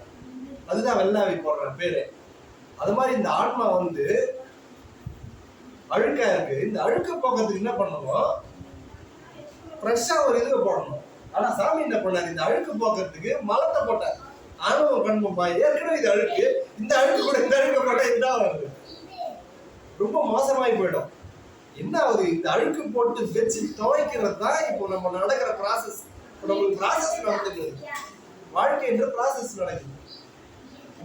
அதுதான் வெள்ளாவி போடுற பேரு. அது மாதிரி இந்த ஆன்மா வந்து அழுக்கா இருக்கு. இந்த அழுக்க போக்கிறதுக்கு என்ன பண்ணணும், ஃப்ரெஷ்ஷா ஒரு இதுல போடணும். ஆனா சாமி என்ன பண்ணாரு, இந்த அழுக்கு போக்குறதுக்கு மலத்தை போட்டார். ஆணவ கண்மப்பா ஏற்கனவே இது அழுக்கு, இந்த அழுக்கு கூட இந்த அழுக்க போட்டா இதுதான் வருது. ரொம்ப மோசமாயி போயிடும். என்ன ஆகுது, இந்த அழுக்கு போட்டு வச்சு துவைக்கிறது தான் இப்போ நம்ம நடக்கிற ப்ராசஸ். நம்மளுக்கு ப்ராசஸ் நடந்துட்டு வாழ்க்கை என்ற ப்ராசஸ் நடக்குது.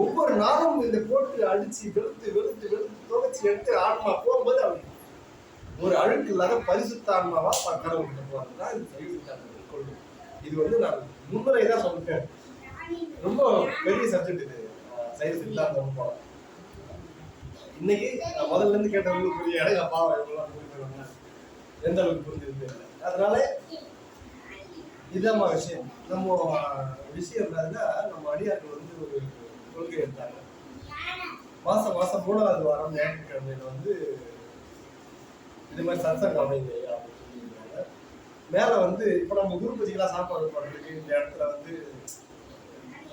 ஒவ்வொரு நாளும் இந்த போட்டு அடிச்சு வெளுத்து வெளுத்து வெளுத்து துவைச்சு எடுத்து ஆன்மா போகும்போது அப்படி ஒரு அழுக்கு இல்லாத பரிசுத்த ஆன்மாவா கடவுள்கிட்ட போறதுதான் இந்த சைவ சித்தாந்தம் கொள்கை. இது வந்து நான் முன்னுரை தான் சொல்லிட்டேன். ரொம்ப பெரிய சப்ஜெக்ட் இது சைவ சித்தாந்தம் போல. இன்னைக்கு முதல்ல இருந்து கேட்டவங்களுக்கு புரிய இடம் அப்பாவை எவ்வளவு புரிஞ்சுருவாங்க, எந்த அளவுக்கு புரிஞ்சிருக்கு. அதனால இதாம்மா விஷயம். நம்ம விஷயம் என்னதுன்னா, நம்ம அடியார்கள் வந்து ஒரு கொள்கை எடுத்தாங்க. மாசம் 3வது வாரம் ஞாயிற்றுக்கிழமையில வந்து இது மாதிரி சத்சங்கம் அமைங்க அப்படின்னு சொல்லியிருக்காங்க. மேல வந்து இப்போ நம்ம குரு பூஜைக்கெல்லாம் சாப்பாடு பண்றதுக்கு இந்த இடத்துல வந்து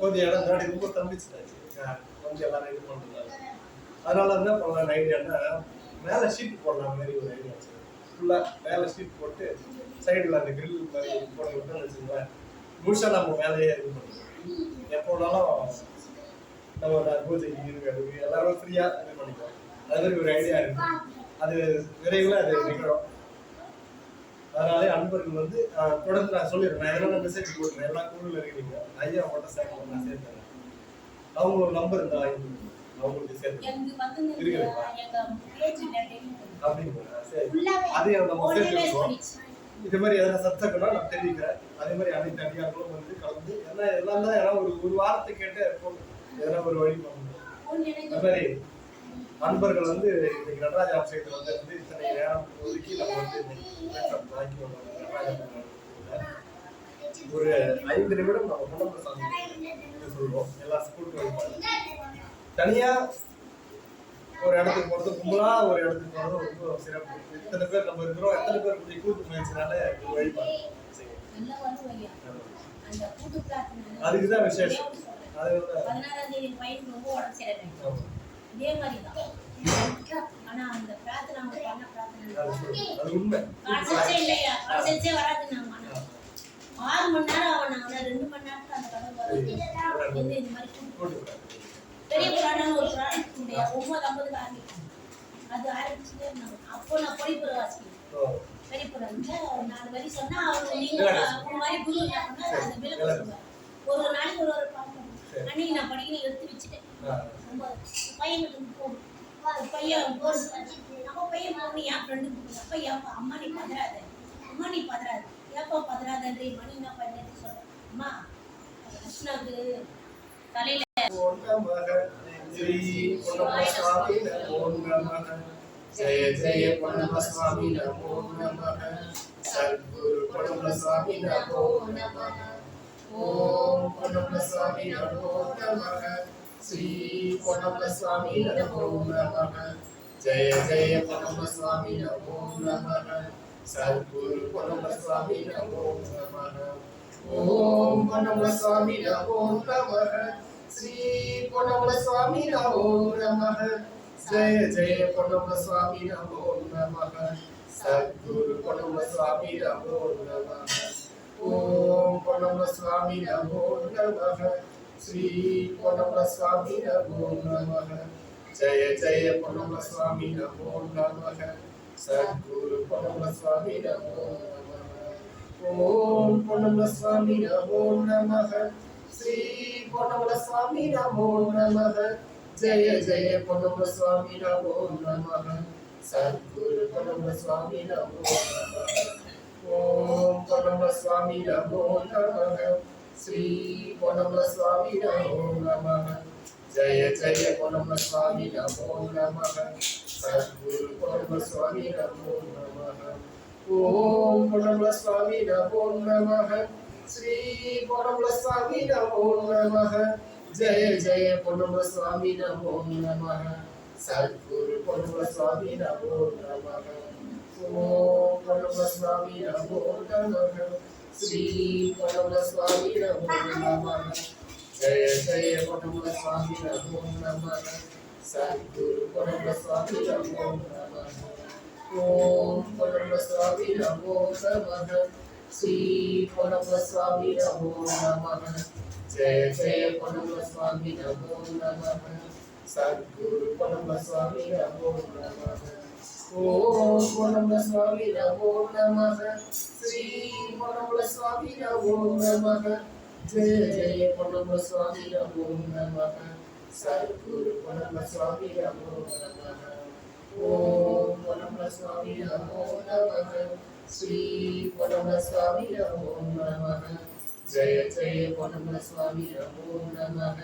கொஞ்சம் இடம் முன்னாடி ரொம்ப தம்பிச்சுட்டாச்சு, கொஞ்சம் எல்லாரும் இது பண்றாங்க. அதனால என்ன பண்ணலாம், ஐடியான்னா மேல ஷீட் போடலாம் மாதிரி ஒரு ஐடியா வச்சு ஃபுல்லா மேல ஷீட் போட்டு சைடுல அந்த கிரில் மாதிரி போட்டு விட்டோம்னு வச்சுங்களேன், முழுசா நம்ம வேலையே இது பண்ணுவோம். எப்போனாலும் நம்ம பூஜைக்கு இருக்கிறதுக்கு எல்லாரும் ஃப்ரீயா இது பண்ணிக்கலாம். அது மாதிரி ஒரு ஐடியா இருக்கு. அது விரைவில் அது நிகழும். அதனாலே அன்பர்கள் வந்து தொடர்ந்து நான் சொல்லிடுறேன். நான் எதனா மெசேஜ் போடுறேன். எல்லா குழுவில் இருக்கிறீங்க, ஐயா மட்டும் சேர்க்கணும், நான் சேர்த்தேன். அவங்களோட நம்பர் இருந்தா அவங்களுக்கு சேர்த்து இருக்குதுங்களா அப்படிங்களா? சரி, அதையும் நம்ம சேர்த்துருக்கோம். இது மாதிரி எதனா சப்ஜெக்ட்னா நான் தெரிவிக்கிறேன். அதே மாதிரி அனைத்து அடியார்களும் வந்து கலந்து எல்லாம் தான் ஏன்னா ஒரு வார்த்தை கேட்டு எதனா ஒரு வழி பண்ணணும். அது மாதிரி அன்பர்கள் வந்து இன்னைக்கு நடராஜ அபிஷேகத்தில் வந்து இத்தனை நேரம் ஒதுக்கி நம்ம வந்து ஒரு 5 நிமிடம் நம்ம குணப்பிரசாதம் சொல்லுவோம். எல்லா ஸ்கூலுக்கும் வைப்பாங்க. தனியா ஒரு இடத்துக்கு போறது, கும்பலா ஒரு இடத்துக்கு போறது ரொம்ப சிறப்பு. இத்தனை பேர் நம்ம இருக்கிறோம், எத்தனை பேர் கொஞ்சம் கூட்டு முயற்சினால வழிபாடு அதுக்குதான் விசேஷம். அது உண்மை. 6 மணி நேரம் அவன் 2 மணி நேரத்துல அந்த கடவுள் இந்த மாதிரி பெரிய புராணம் ஒரு புராணத்துக்கு உடைய 9:50 ஆரம்பிக்கும். அது ஆரம்பிச்சுட்டே இருந்தாங்க. அப்போ நான் பொழிப்புற வாசிக்கிறேன். பெரிய புராணம் 4 வரி சொன்னா அவங்க நீங்க உங்க மாதிரி குரு இருந்தாங்கன்னா அந்த விளக்கம் சொல்லுவாங்க. ஒரு நாளைக்கு ஒரு பாடம். அன்னைக்கு நான் படிக்கணும் எடுத்து வச்சுட்டேன். ரொம்ப பையன்கிட்ட போகும். பையன் போறது நம்ம பையன் போகணும். என் ஃப்ரெண்டு அப்ப ஏப்பா அம்மா நீ பதறாத, அம்மா நீ பதறாத, ஏப்பா பதறாதன்றே மணி என்ன பண்ணு சொல்றேன். அம்மா கிருஷ்ணாவுக்கு தலையில श्री पुनम स्वामी नमो नमः जय जय पुनम स्वामी नमो नमः सद्गुरु पुनम स्वामी नमो नमः ओम पुनम स्वामी नमो नमः श्री पुनम स्वामी नमो नमः जय जय पुनम स्वामी नमो नमः सद्गुरु पुनम स्वामी नमो नमः ओम पुनम स्वामी नमो नमः श्री पुनम स्वामी नमो नमः जय जय पुनम स्वामी नमो नमः सद्गुरु पुनम स्वामी नमो नमः ओम पुनम स्वामी नमो नमः श्री पुनम स्वामी नमो नमः जय जय पुनम स्वामी नमो नमः सद्गुरु पुनम स्वामी नमो नमः ओम पुनम स्वामी नमो नमः श्री पुनम स्वामी नमो नमः जय जय पुनम स्वामी नमो नमः सद्गुरु पुनम स्वामी नमो नमः ओम पुनम स्वामी नमो नमः श्री पुनम स्वामी नमो नमः जय जय पुनम स्वामी नमो नमः सद्गुरु पुनम स्वामी नमो नमः ओम पुनम स्वामी नमो नमः श्री पुनम स्वामी नमो नमः जय जय पुनम स्वामी नमो नमः सद्गुरु पुनम स्वामी नमो नमः ओम पुनम स्वामी नमो नमः श्री पुनम स्वामी नमो नमः जय जय पुनम स्वामी नमो नमः सद्गुरु पुनम स्वामी नमो नमः ओम पुनम स्वामी नमो नमः श्री पुनम स्वामी नमो नमः जय जय पुनम स्वामी नमो नमः सद्गुरु पुनम स्वामी नमो नमः ओम पुनम स्वामी नमो नमः श्री पुनम स्वामी नमो नमः जय जय पुनम स्वामी नमो नमः सद्गुरु पुनम स्वामी नमो नमः ओम पुनम स्वामी नमो नमः श्री पुनम स्वामी नमो नमः जय जय पुनम स्वामी नमो नमः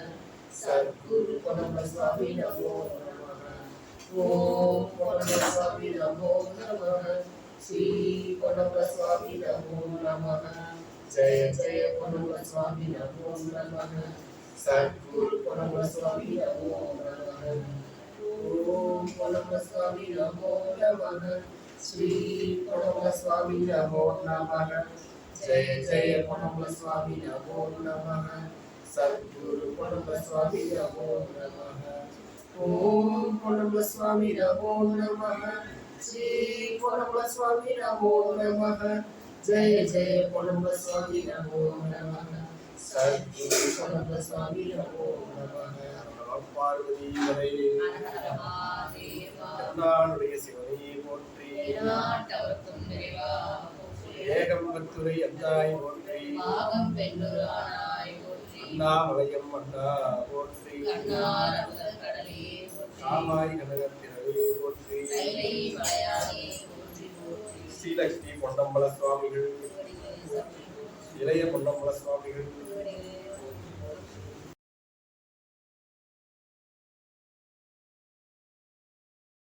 सद्गुरु पुनम स्वामी नमो नमः ओम पुनम स्वामी नमो नमः श्री पुनम स्वामी नमो नमः जय जय पुनम स्वामी नमो नमः सद्गुरु पुनम स्वामी नमो नमः ओम पुनम स्वामी नमो नमः श्री पुनम स्वामी नमो नमः जय जय पुनम स्वामी नमो नमः सद्गुरु पुनम स्वामी नमो नमः ओम पुनम स्वामी नमो नमः श्री पुनम स्वामी नमो नमः जय जय पुनम स्वामी नमो नमः सद्गुरु पुनम स्वामी नमो नमः பார்வதி நானுடைய சிவனை போற்றி ஏகம்பத்துரை அந்தாய் போற்றி அண்ணாமலையம் அண்ணா போற்றி காமாய் கனகத்திரவே போற்றி ஸ்ரீலக்ஷ்மி பொன்னம்பல சுவாமிகள் இளைய பொன்னம்பல சுவாமிகள்